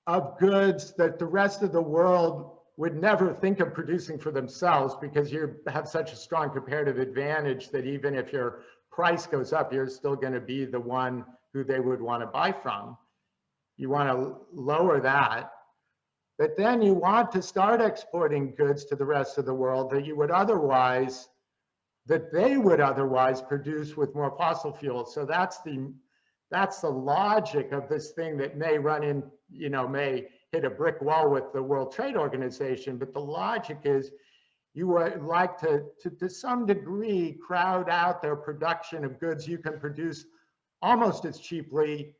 of goods that the rest of the world would never think of producing for themselves, because you have such a strong comparative advantage that even if your price goes up, you're still going to be the one who they would want to buy from. You want to lower that. But then you want to start exporting goods to the rest of the world that you would otherwise, that they would otherwise produce with more fossil fuels. So that's the logic of this thing that may run in, may hit a brick wall with the World Trade Organization. But the logic is you would like to some degree, crowd out their production of goods you can produce almost as cheaply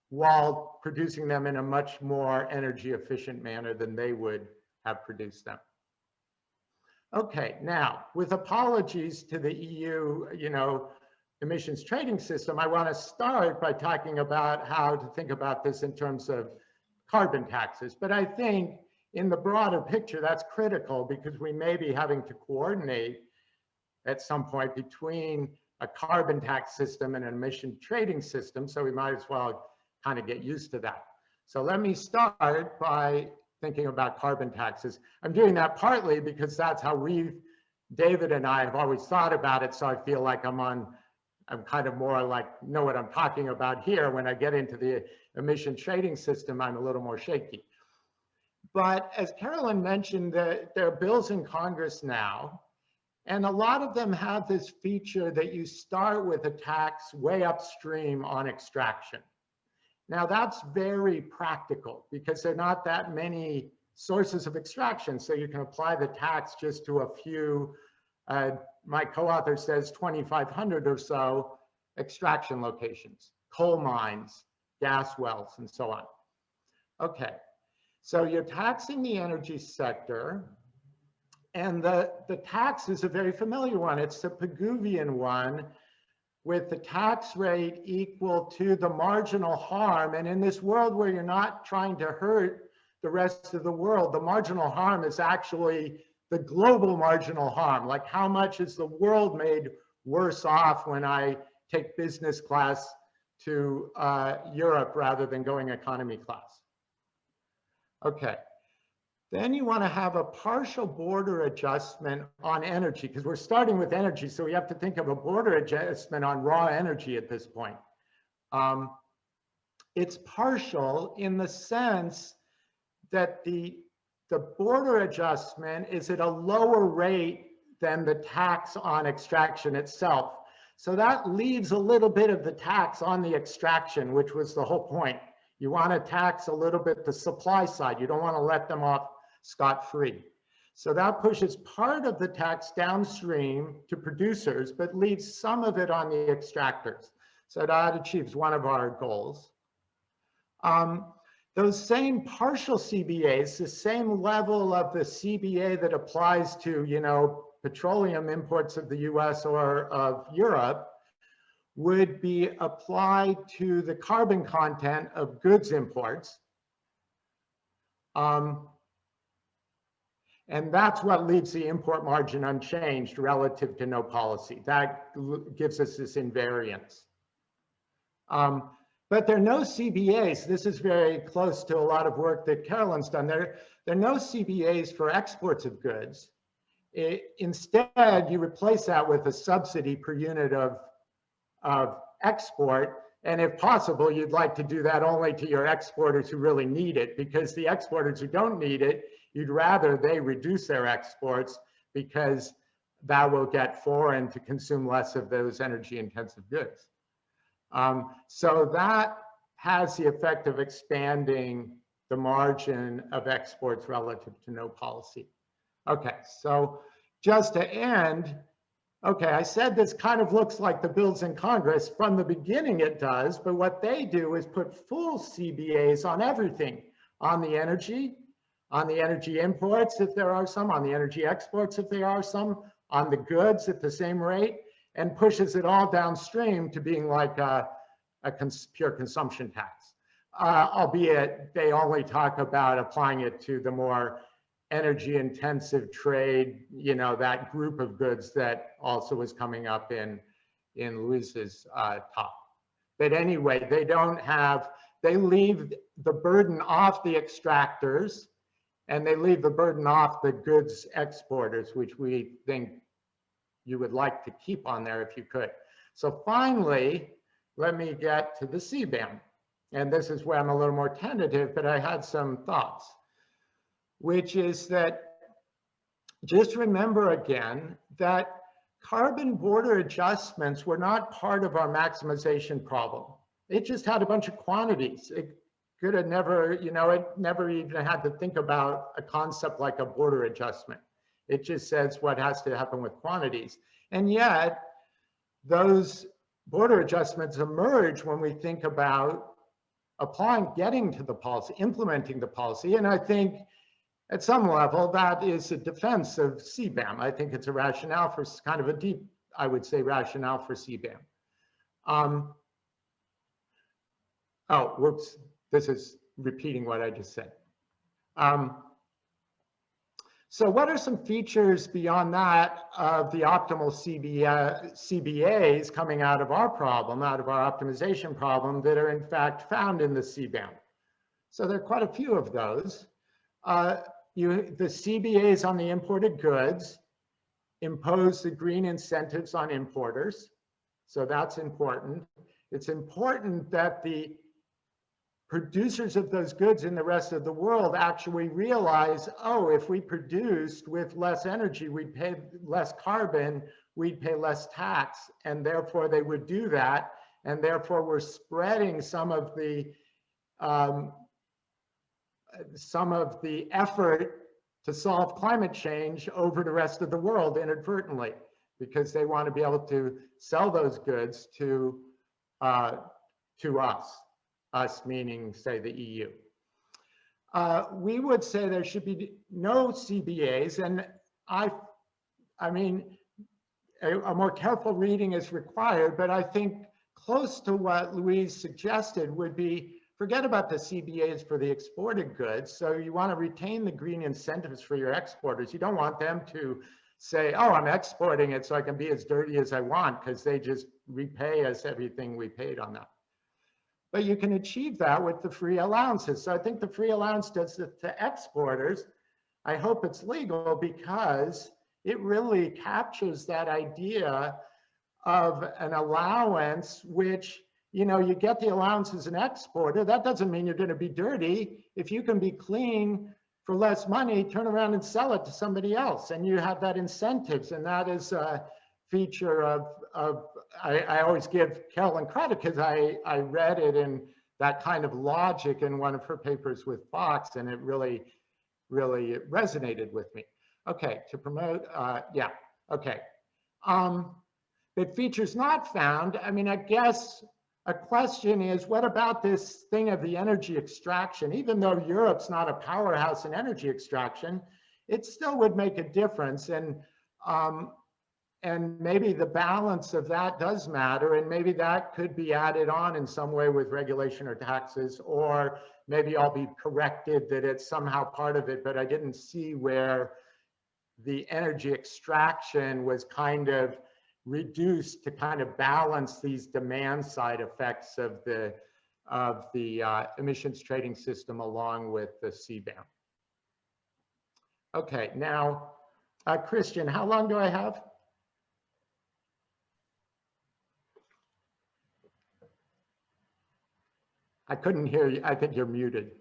while producing them in a much more energy efficient manner than they would have produced them. Okay, now with apologies to the EU, emissions trading system, I want to start by talking about how to think about this in terms of carbon taxes. But I think in the broader picture, that's critical because we may be having to coordinate at some point between a carbon tax system and an emission trading system. So we might as well kind of get used to that. So let me start by thinking about carbon taxes. I'm doing that partly because that's how David and I have always thought about it. So I feel like I'm kind of more like know what I'm talking about here. When I get into the emission trading system, I'm a little more shaky. But as Carolyn mentioned, there are bills in Congress now, and a lot of them have this feature that you start with a tax way upstream on extraction. Now that's very practical because there are not that many sources of extraction, so you can apply the tax just to a few, my co-author says 2,500 or so extraction locations, coal mines, gas wells, and so on. Okay, so you're taxing the energy sector, and the tax is a very familiar one. It's the Pigouvian one, with the tax rate equal to the marginal harm. And in this world where you're not trying to hurt the rest of the world, the marginal harm is actually the global marginal harm. Like how much is the world made worse off when I take business class to Europe rather than going economy class? Okay. Then you want to have a partial border adjustment on energy, because we're starting with energy, so we have to think of a border adjustment on raw energy at this point. It's partial in the sense that the border adjustment is at a lower rate than the tax on extraction itself. So that leaves a little bit of the tax on the extraction, which was the whole point. You want to tax a little bit the supply side. You don't want to let them off scot-free. So that pushes part of the tax downstream to producers, but leaves some of it on the extractors. So that achieves one of our goals. Those same partial CBAs, the same level of the CBA that applies to, you know, petroleum imports of the US or of Europe, would be applied to the carbon content of goods imports. And that's what leaves the import margin unchanged relative to no policy. That gives us this invariance. But there are no CBAs. This is very close to a lot of work that Carolyn's done. There are no CBAs for exports of goods. Instead, you replace that with a subsidy per unit of export. And if possible, you'd like to do that only to your exporters who really need it, because the exporters who don't need it, you'd rather they reduce their exports, because that will get foreign to consume less of those energy intensive goods. So that has the effect of expanding the margin of exports relative to no policy. Okay, so just to end, okay, I said this kind of looks like the bills in Congress. From the beginning it does, but what they do is put full CBAs on everything, on the energy imports if there are some, on the energy exports if there are some, on the goods at the same rate, and pushes it all downstream to being like a pure consumption tax. Albeit they only talk about applying it to the more energy intensive trade, you know, that group of goods that also is coming up in Louise's talk. But anyway, they leave the burden off the extractors, and they leave the burden off the goods exporters, which we think you would like to keep on there if you could. So finally, let me get to the CBAM. And this is where I'm a little more tentative, but I had some thoughts, which is that just remember again that carbon border adjustments were not part of our maximization problem. It just had a bunch of quantities. It could have never, you know, it never even had to think about a concept like a border adjustment. It just says what has to happen with quantities. And yet, those border adjustments emerge when we think about getting to the policy, implementing the policy. And I think at some level, that is a defense of CBAM. I think it's a rationale for kind of a deep, I would say, rationale for CBAM. Oh, whoops, this is repeating what I just said. So what are some features beyond that of the optimal CBAs coming out of our problem, out of our optimization problem, that are in fact found in the CBAM? So there are quite a few of those. The CBAs on the imported goods impose the green incentives on importers. So that's important. It's important that the producers of those goods in the rest of the world actually realize, oh, if we produced with less energy, we'd pay less carbon, we'd pay less tax, and therefore they would do that. And therefore we're spreading some of the effort to solve climate change over the rest of the world inadvertently, because they want to be able to sell those goods to us meaning, say, the EU. We would say there should be no CBAs, and I mean, a more careful reading is required, but I think close to what Louise suggested would be, forget about the CBAs for the exported goods. So you want to retain the green incentives for your exporters. You don't want them to say, oh, I'm exporting it so I can be as dirty as I want, because they just repay us everything we paid on that. But you can achieve that with the free allowances. So I think the free allowance does it to exporters. I hope it's legal, because it really captures that idea of an allowance, which, you know, you get the allowance as an exporter. That doesn't mean you're going to be dirty. If you can be clean for less money, turn around and sell it to somebody else, and you have that incentives. And that is a feature of I always give Carolyn credit, because I read it in that kind of logic in one of her papers with Fox, and it really resonated with me. Okay, to promote, yeah, okay. But features not found, I mean, I guess a question is, what about this thing of the energy extraction? Even though Europe's not a powerhouse in energy extraction, it still would make a difference. And maybe the balance of that does matter, and maybe that could be added on in some way with regulation or taxes, or maybe I'll be corrected that it's somehow part of it, but I didn't see where the energy extraction was kind of reduced to kind of balance these demand side effects of the emissions trading system along with the CBAM. Okay, now, Christian, how long do I have? I couldn't hear you. I think you're muted.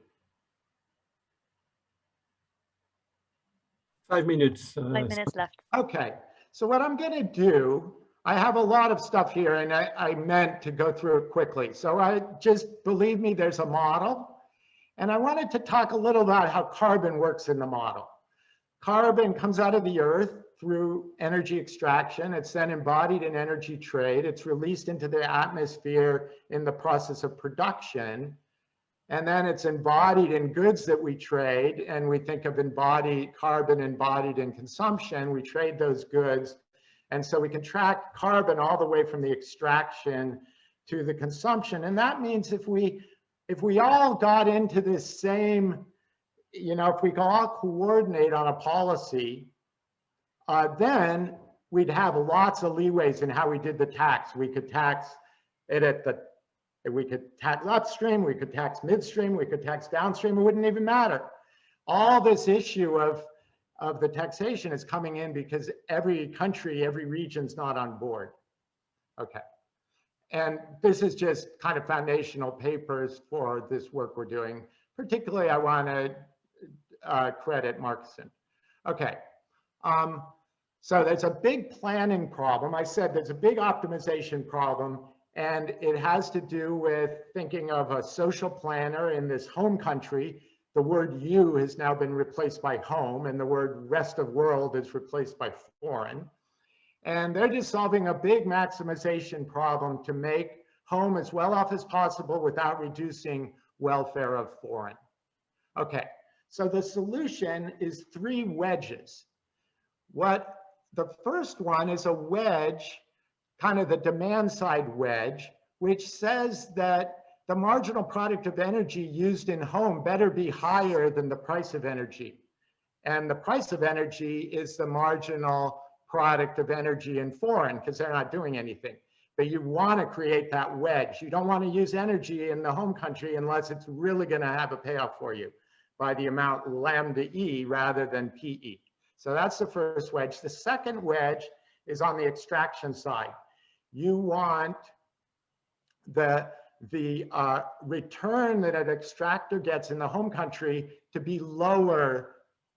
5 minutes. 5 minutes left. Okay, so what I'm going to do, I have a lot of stuff here, and I meant to go through it quickly. So I just, believe me, there's a model, and I wanted to talk a little about how carbon works in the model. Carbon comes out of the earth through energy extraction. It's then embodied in energy trade. It's released into the atmosphere in the process of production. And then it's embodied in goods that we trade, and we think of carbon embodied in consumption. We trade those goods. And so we can track carbon all the way from the extraction to the consumption. And that means if we all got into this same, if we all coordinate on a policy, then we'd have lots of leeways in how we did the tax. We could tax it we could tax upstream, we could tax midstream, we could tax downstream, it wouldn't even matter. All this issue of the taxation is coming in because every country, every region's not on board. Okay. And this is just kind of foundational papers for this work we're doing. Particularly, I want to credit Markson. Okay. So there's a big planning problem. I said there's a big optimization problem, and it has to do with thinking of a social planner in this home country. The word "you" has now been replaced by home, and the word "rest of world" is replaced by foreign. And they're just solving a big maximization problem to make home as well off as possible without reducing welfare of foreign. Okay, so the solution is 3 wedges. The first one is a wedge, kind of the demand side wedge, which says that the marginal product of energy used in home better be higher than the price of energy. And the price of energy is the marginal product of energy in foreign, because they're not doing anything. But you want to create that wedge. You don't want to use energy in the home country unless it's really going to have a payoff for you by the amount lambda E rather than PE. So that's the first wedge. The second wedge is on the extraction side. You want the return that an extractor gets in the home country to be lower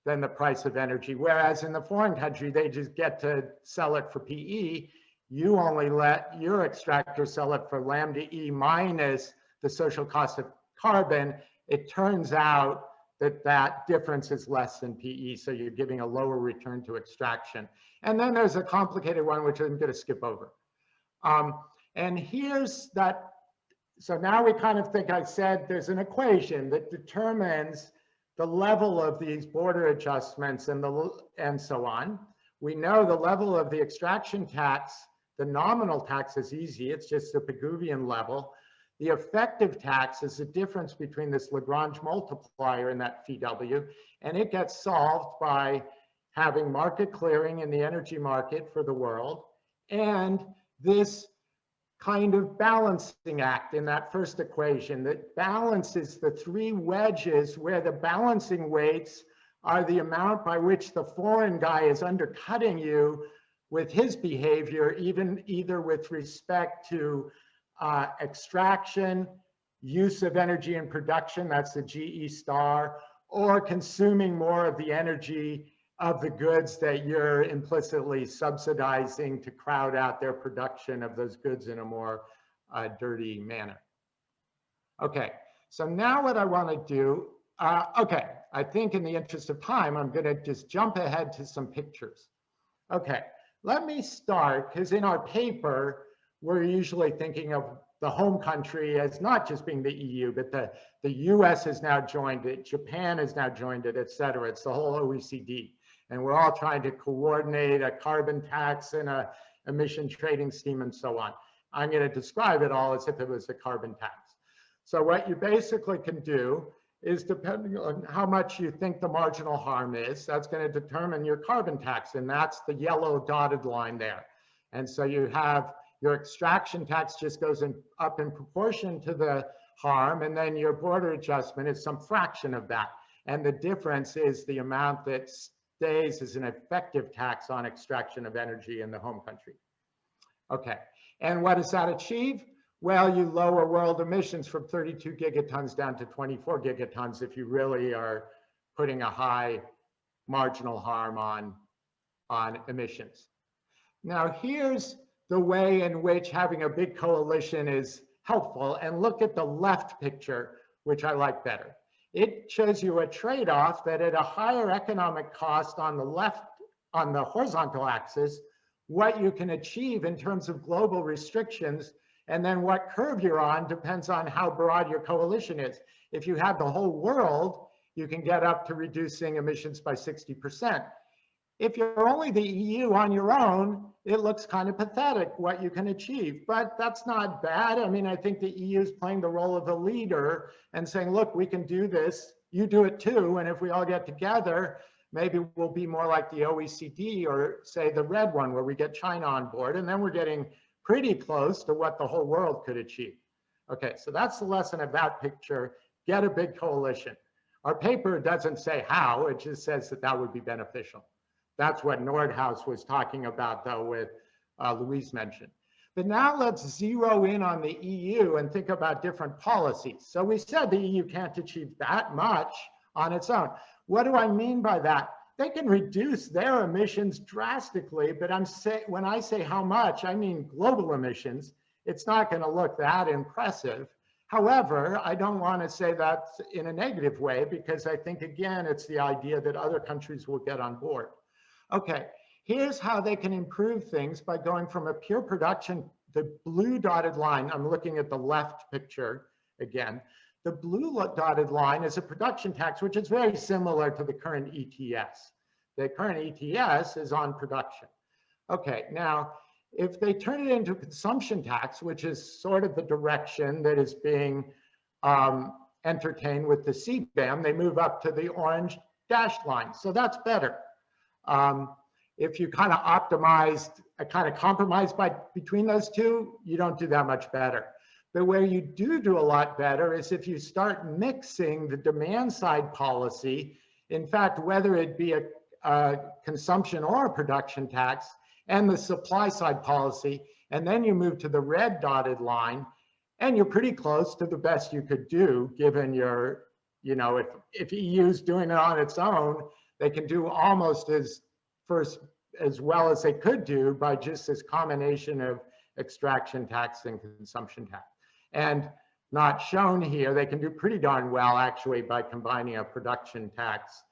than the price of energy, whereas in the foreign country, they just get to sell it for PE. You only let your extractor sell it for lambda E minus the social cost of carbon. It turns out that difference is less than PE, so you're giving a lower return to extraction. And then there's a complicated one, which I'm going to skip over. And here's that. So now we kind of think, I said there's an equation that determines the level of these border adjustments and so on. We know the level of the extraction tax, the nominal tax is easy. It's just the Pigouvian level. The effective tax is the difference between this Lagrange multiplier and that phi W, and it gets solved by having market clearing in the energy market for the world, and this kind of balancing act in that first equation that balances the 3 wedges, where the balancing weights are the amount by which the foreign guy is undercutting you with his behavior, either with respect to extraction, use of energy in production, that's the GE star, or consuming more of the energy of the goods that you're implicitly subsidizing to crowd out their production of those goods in a more dirty manner. Okay, so now what I want to do, okay, I think in the interest of time, I'm going to just jump ahead to some pictures. Okay, let me start, because in our paper, we're usually thinking of the home country as not just being the EU, but the US has now joined it, Japan has now joined it, et cetera. It's the whole OECD. And we're all trying to coordinate a carbon tax and a emission trading scheme and so on. I'm going to describe it all as if it was a carbon tax. So what you basically can do is, depending on how much you think the marginal harm is, that's going to determine your carbon tax. And that's the yellow dotted line there. And so you have your extraction tax just goes up in proportion to the harm. And then your border adjustment is some fraction of that. And the difference is the amount that stays as an effective tax on extraction of energy in the home country. Okay, and what does that achieve? Well, you lower world emissions from 32 gigatons down to 24 gigatons if you really are putting a high marginal harm on emissions. Now, here's the way in which having a big coalition is helpful. And look at the left picture, which I like better. It shows you a trade-off that at a higher economic cost on the left, on the horizontal axis, what you can achieve in terms of global restrictions, and then what curve you're on depends on how broad your coalition is. If you have the whole world, you can get up to reducing emissions by 60%. If you're only the EU on your own, it looks kind of pathetic what you can achieve, but that's not bad. I mean, I think the EU is playing the role of a leader and saying, look, we can do this, you do it too, and if we all get together, maybe we'll be more like the OECD or say the red one where we get China on board, and then we're getting pretty close to what the whole world could achieve. Okay, so that's the lesson of that picture, get a big coalition. Our paper doesn't say how, it just says that that would be beneficial. That's what Nordhaus was talking about, though, with Louise mentioned. But now let's zero in on the EU and think about different policies. So we said the EU can't achieve that much on its own. What do I mean by that? They can reduce their emissions drastically, but when I say how much, I mean global emissions. It's not going to look that impressive. However, I don't want to say that in a negative way, because I think, again, it's the idea that other countries will get on board. Okay, here's how they can improve things by going from a pure production, the blue dotted line, I'm looking at the left picture again. The blue dotted line is a production tax, which is very similar to the current ETS. The current ETS is on production. Okay, now, if they turn it into a consumption tax, which is sort of the direction that is being entertained with the CBAM, they move up to the orange dashed line. So that's better. If you kind of optimized, kind of compromise between those two, you don't do that much better. But where you do a lot better is if you start mixing the demand side policy, in fact, whether it be a consumption or a production tax, and the supply side policy, and then you move to the red dotted line, and you're pretty close to the best you could do, given your, you know, if EU's doing it on its own, they can do almost as well as they could do by just this combination of extraction tax and consumption tax. And not shown here, they can do pretty darn well actually by combining a production tax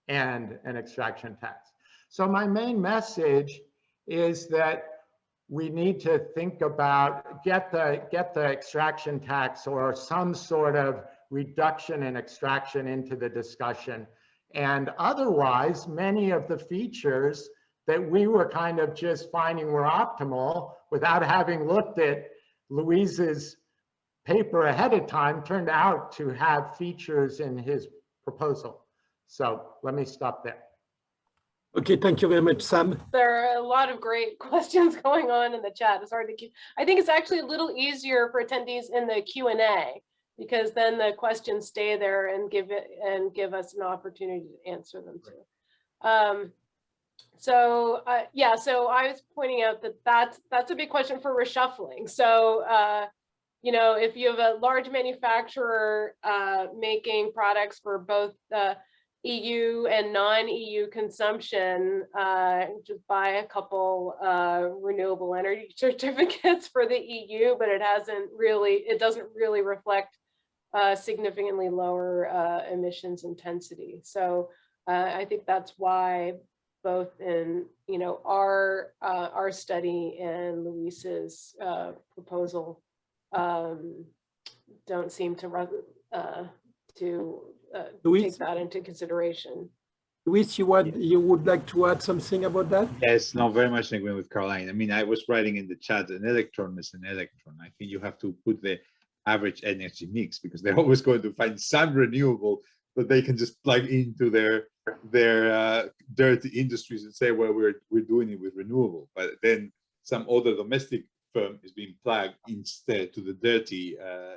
and an extraction tax. So my main message is that we need to think about, get the extraction tax or some sort of reduction in extraction into the discussion. And otherwise, many of the features that we were kind of just finding were optimal without having looked at Louise's paper ahead of time turned out to have features in his proposal. So let me stop there. Okay, thank you very much, Sam. There are a lot of great questions going on in the chat. It's hard to keep. I think it's actually a little easier for attendees in the Q&A, because then the questions stay there and give us an opportunity to answer them too. So I was pointing out that that's a big question for reshuffling. So you know, if you have a large manufacturer making products for both EU and non-EU consumption, just buy a couple renewable energy certificates for the EU, but it doesn't really reflect significantly lower emissions intensity. So I think that's why both in our study and Luis's proposal don't seem to take that into consideration. Luis, you would like to add something about that? Yes, no, very much in agreement with Caroline. I mean, I was writing in the chat, an electron is an electron. I think you have to put the average energy mix because they're always going to find some renewable that they can just plug into their dirty industries and say, well, we're doing it with renewable. But then some other domestic firm is being plugged instead to the dirty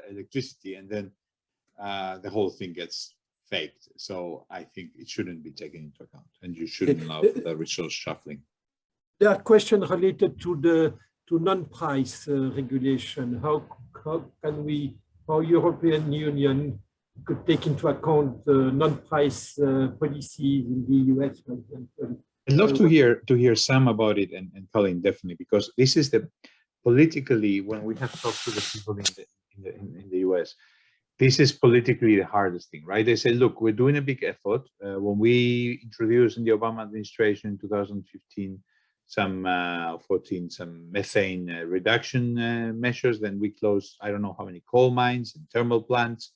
electricity, and then the whole thing gets faked. So I think it shouldn't be taken into account, and you shouldn't allow the resource shuffling. There are questions related to non-price regulation. How can our European Union could take into account non-price policies in the US, for example? I'd love to hear Sam about it, and Colin definitely, because this is the politically, when we have talked to the people in the US, this is politically the hardest thing, right? They say, look, we're doing a big effort. When we introduced in the Obama administration in 2015 some methane reduction measures, then we closed, I don't know how many coal mines and thermal plants.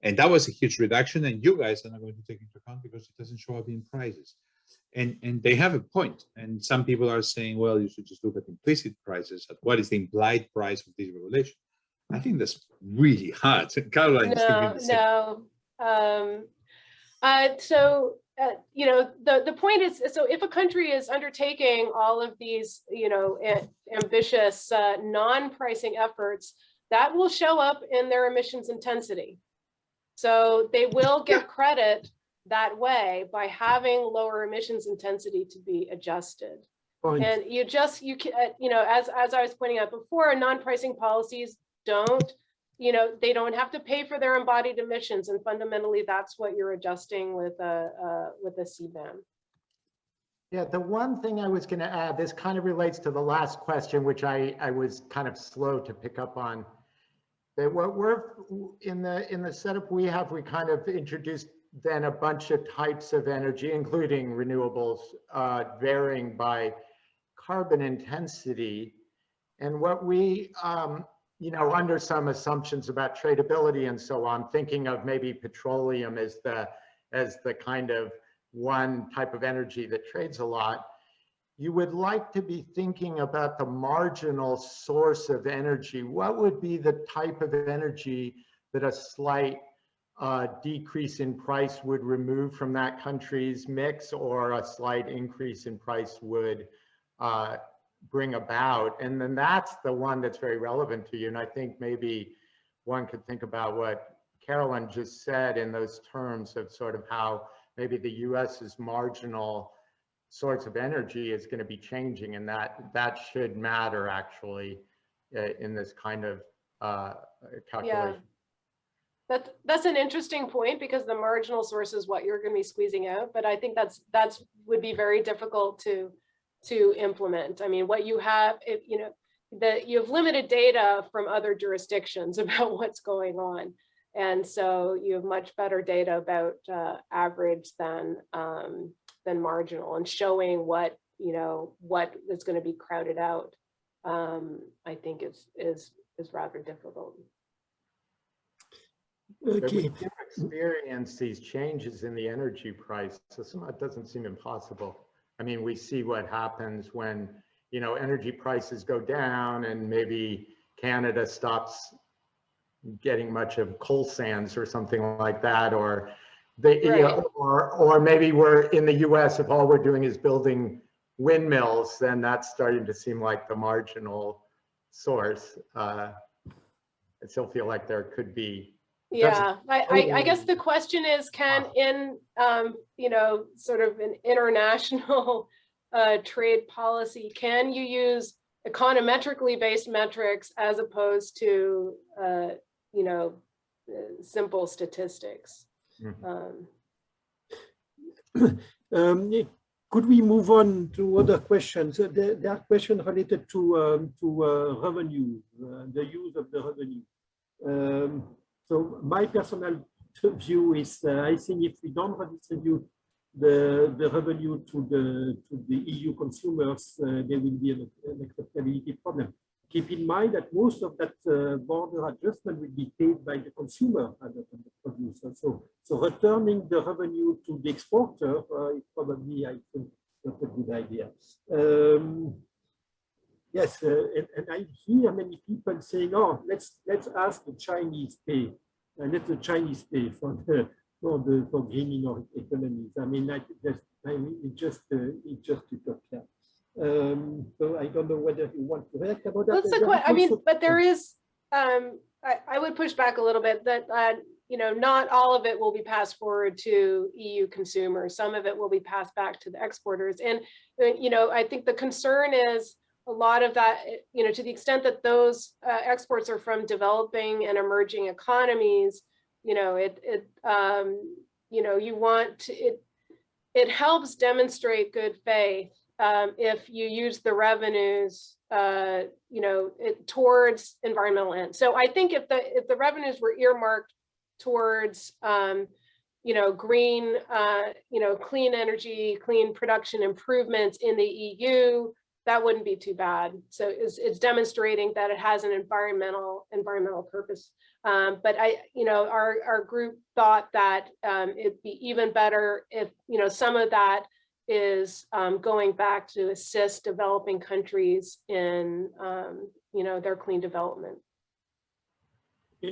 And that was a huge reduction, and you guys are not going to take into account because it doesn't show up in prices. And they have a point. And some people are saying, well, you should just look at implicit prices, at what is the implied price of this regulation. I think that's really hard. Caroline is thinking the same. The point is, so if a country is undertaking all of these, ambitious non-pricing efforts, that will show up in their emissions intensity. So they will get credit that way by having lower emissions intensity to be adjusted. Point. And as I was pointing out before, non-pricing policies they don't have to pay for their embodied emissions, and fundamentally that's what you're adjusting with a CBAM. Yeah, the one thing I was going to add, this kind of relates to the last question, which I was kind of slow to pick up on. That what we're in the setup we have, we kind of introduced then a bunch of types of energy, including renewables, varying by carbon intensity, and what we under some assumptions about tradability and so on, thinking of maybe petroleum as the kind of one type of energy that trades a lot, you would like to be thinking about the marginal source of energy. What would be the type of energy that a slight decrease in price would remove from that country's mix, or a slight increase in price would bring about? And then that's the one that's very relevant to you. And I think maybe one could think about what Carolyn just said in those terms of sort of how maybe the US's marginal source of energy is going to be changing, and that should matter actually in this kind of calculation. Yeah. That's an interesting point, because the marginal source is what you're going to be squeezing out, but I think that's would be very difficult to implement. I mean, what you have, you have limited data from other jurisdictions about what's going on, and so you have much better data about average than marginal, and showing what is going to be crowded out. I think is rather difficult. Okay. We do experience these changes in the energy price, so it doesn't seem impossible. I mean, we see what happens when, energy prices go down, and maybe Canada stops getting much of coal sands or something like that, or or maybe we're in the US, if all we're doing is building windmills, then that's starting to seem like the marginal source. I still feel like there could be. Yeah, I guess the question is, can in sort of an international trade policy, can you use econometrically based metrics as opposed to simple statistics? Could we move on to other questions? There are questions related to revenue, the use of the revenue. So my personal view is, I think if we don't redistribute the revenue to the EU consumers, there will be an acceptability problem. Keep in mind that most of that border adjustment will be paid by the consumer rather than the producer. So returning the revenue to the exporter is probably, I think, not a good idea. Yes, and I hear many people saying, "Oh, let's ask the Chinese pay, let the Chinese pay for greening our economies." I mean, it just utopia. So I don't know whether you want to react about that. That's the question. I mean, but there is. I would push back a little bit that not all of it will be passed forward to EU consumers. Some of it will be passed back to the exporters, and I think the concern is a lot of that. To the extent that those exports are from developing and emerging economies, it helps demonstrate good faith if you use the revenues, towards environmental ends. So I think if the revenues were earmarked towards, green, clean energy, clean production improvements in the EU, that wouldn't be too bad. So it's demonstrating that it has an environmental purpose. But our group thought that it'd be even better if some of that is going back to assist developing countries in their clean development.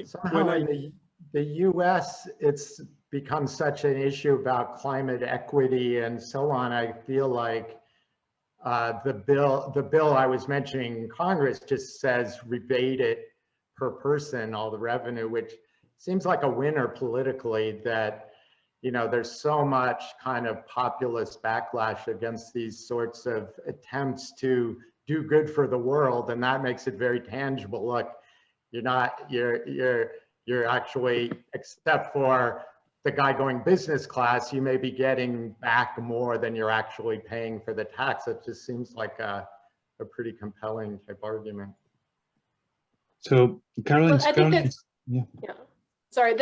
Somehow in the US, it's become such an issue about climate equity and so on. I feel like the bill I was mentioning in Congress just says rebate it per person, all the revenue, which seems like a winner politically, that there's so much kind of populist backlash against these sorts of attempts to do good for the world, and that makes it very tangible. Look, you're actually, except for the guy going business class, you may be getting back more than you're actually paying for the tax. It just seems like a pretty compelling type argument. So Carolyn, yeah. Sorry,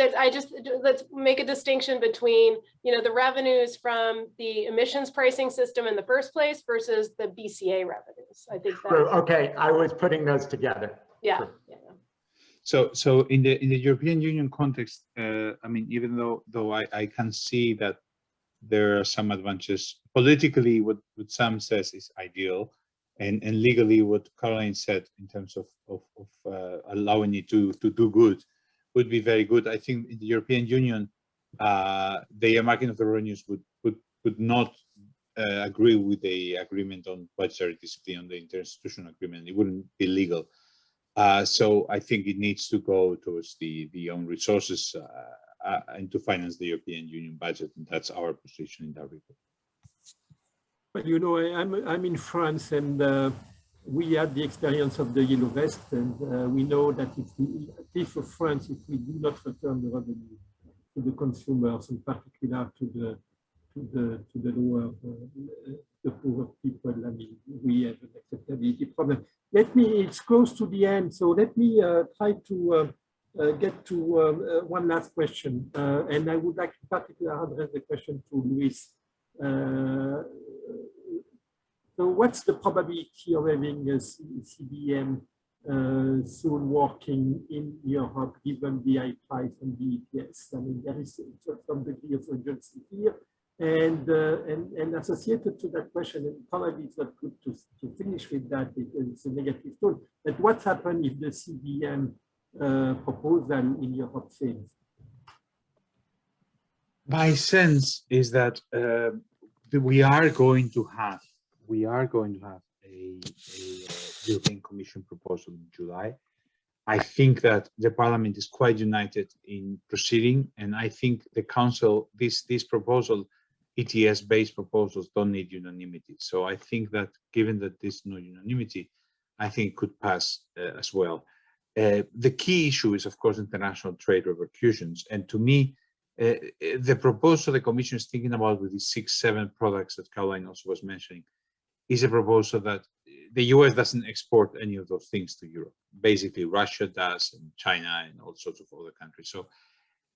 let's make a distinction between, the revenues from the emissions pricing system in the first place versus the BCA revenues. I think that. Okay, I was putting those together. Yeah. True. Yeah. So in the European Union context, I mean, even though I can see that there are some advantages politically, what Sam says is ideal, and legally what Caroline said in terms of allowing it to do good would be very good. I think in the European Union, the earmarking of the revenues would not agree with the agreement on budgetary discipline, on the interinstitutional agreement. It wouldn't be legal. So I think it needs to go towards the own resources and to finance the European Union budget, and that's our position in that regard. Well, I'm in France, and we had the experience of the Yellow Vest, and we know that at least for France, if we do not return the revenue to the consumers, in particular to the lower, the poorer people, I mean, we have an acceptability problem. It's close to the end, so let me try to get to one last question, and I would like in particular address the question to Luis. So what's the probability of having a CBM soon working in Europe, given the high price and the ETS? I mean, there is some degree of urgency here. And associated to that question, and probably it's not good to finish with that because it's a negative tone, but what happens if the CBM proposal in Europe fails? My sense is that we are going to have a European Commission proposal in July. I think that the Parliament is quite united in proceeding, and I think the Council, this proposal, ETS-based proposals don't need unanimity. So I think that given that there's no unanimity, I think it could pass as well. The key issue is, of course, international trade repercussions. And to me, the proposal the Commission is thinking about with these 6-7 products that Caroline also was mentioning is a proposal that the US doesn't export any of those things to Europe. Basically, Russia does, and China, and all sorts of other countries. So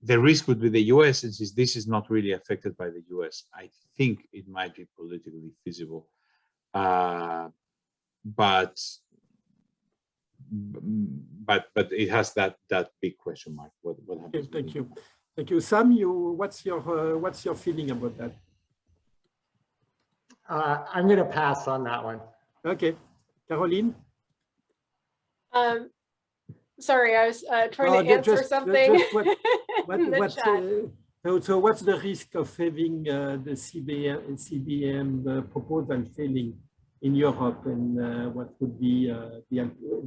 the risk would be the US, and since this is not really affected by the US, I think it might be politically feasible. But it has that big question mark. What happens? Okay, thank you, Sam. What's your feeling about that? I'm going to pass on that one. Okay, Carolyn. Sorry, I was trying to answer something. So what's the risk of having the CBM proposal failing in Europe, and what would be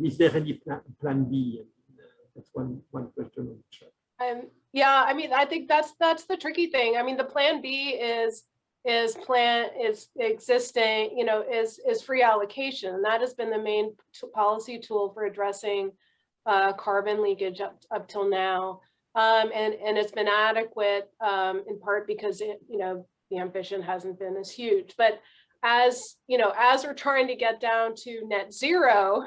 is there any plan B? That's one question on the chat. Yeah, I mean, I think that's the tricky thing. I mean, the plan B is existing, you know, is free allocation. And that has been the main policy tool for addressing carbon leakage up till now. And it's been adequate in part because the ambition hasn't been as huge. But as we're trying to get down to net zero,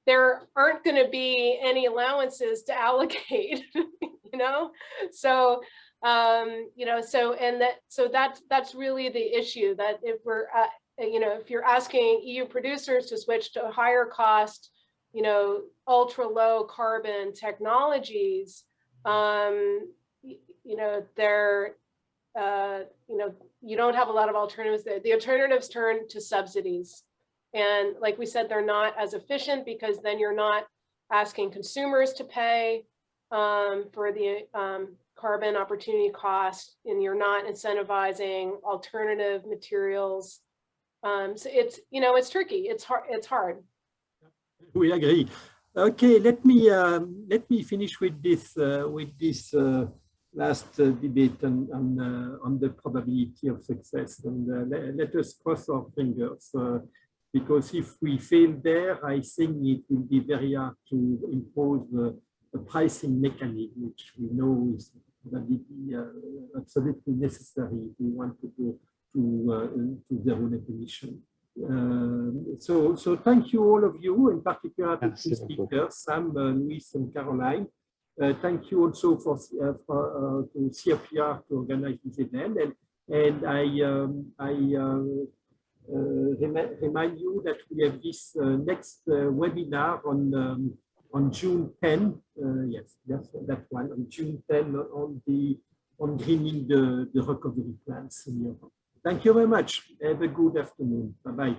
there aren't going to be any allowances to allocate, So that's really the issue, that if we're if you're asking EU producers to switch to higher cost, ultra low carbon technologies, you don't have a lot of alternatives there. The alternatives turn to subsidies. And like we said, they're not as efficient because then you're not asking consumers to pay for the carbon opportunity cost, and you're not incentivizing alternative materials. So it's tricky. It's hard. We agree. Okay, let me finish with this last debate on the probability of success, and let us cross our fingers, because if we fail there, I think it will be very hard to impose a pricing mechanism, which we know is absolutely necessary if we want to go to zero net emission. So thank you all of you, in particular the two speakers, Sam, Luis, and Caroline. Thank you also to CEPR to organize this event, and I remind you that we have this next webinar on June 10. Yes, that one on June 10 on greening the recovery plans in Europe. Thank you very much. Have a good afternoon. Bye-bye.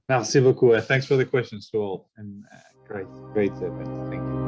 Merci beaucoup. Thanks for the questions to all, and great event. Thank you.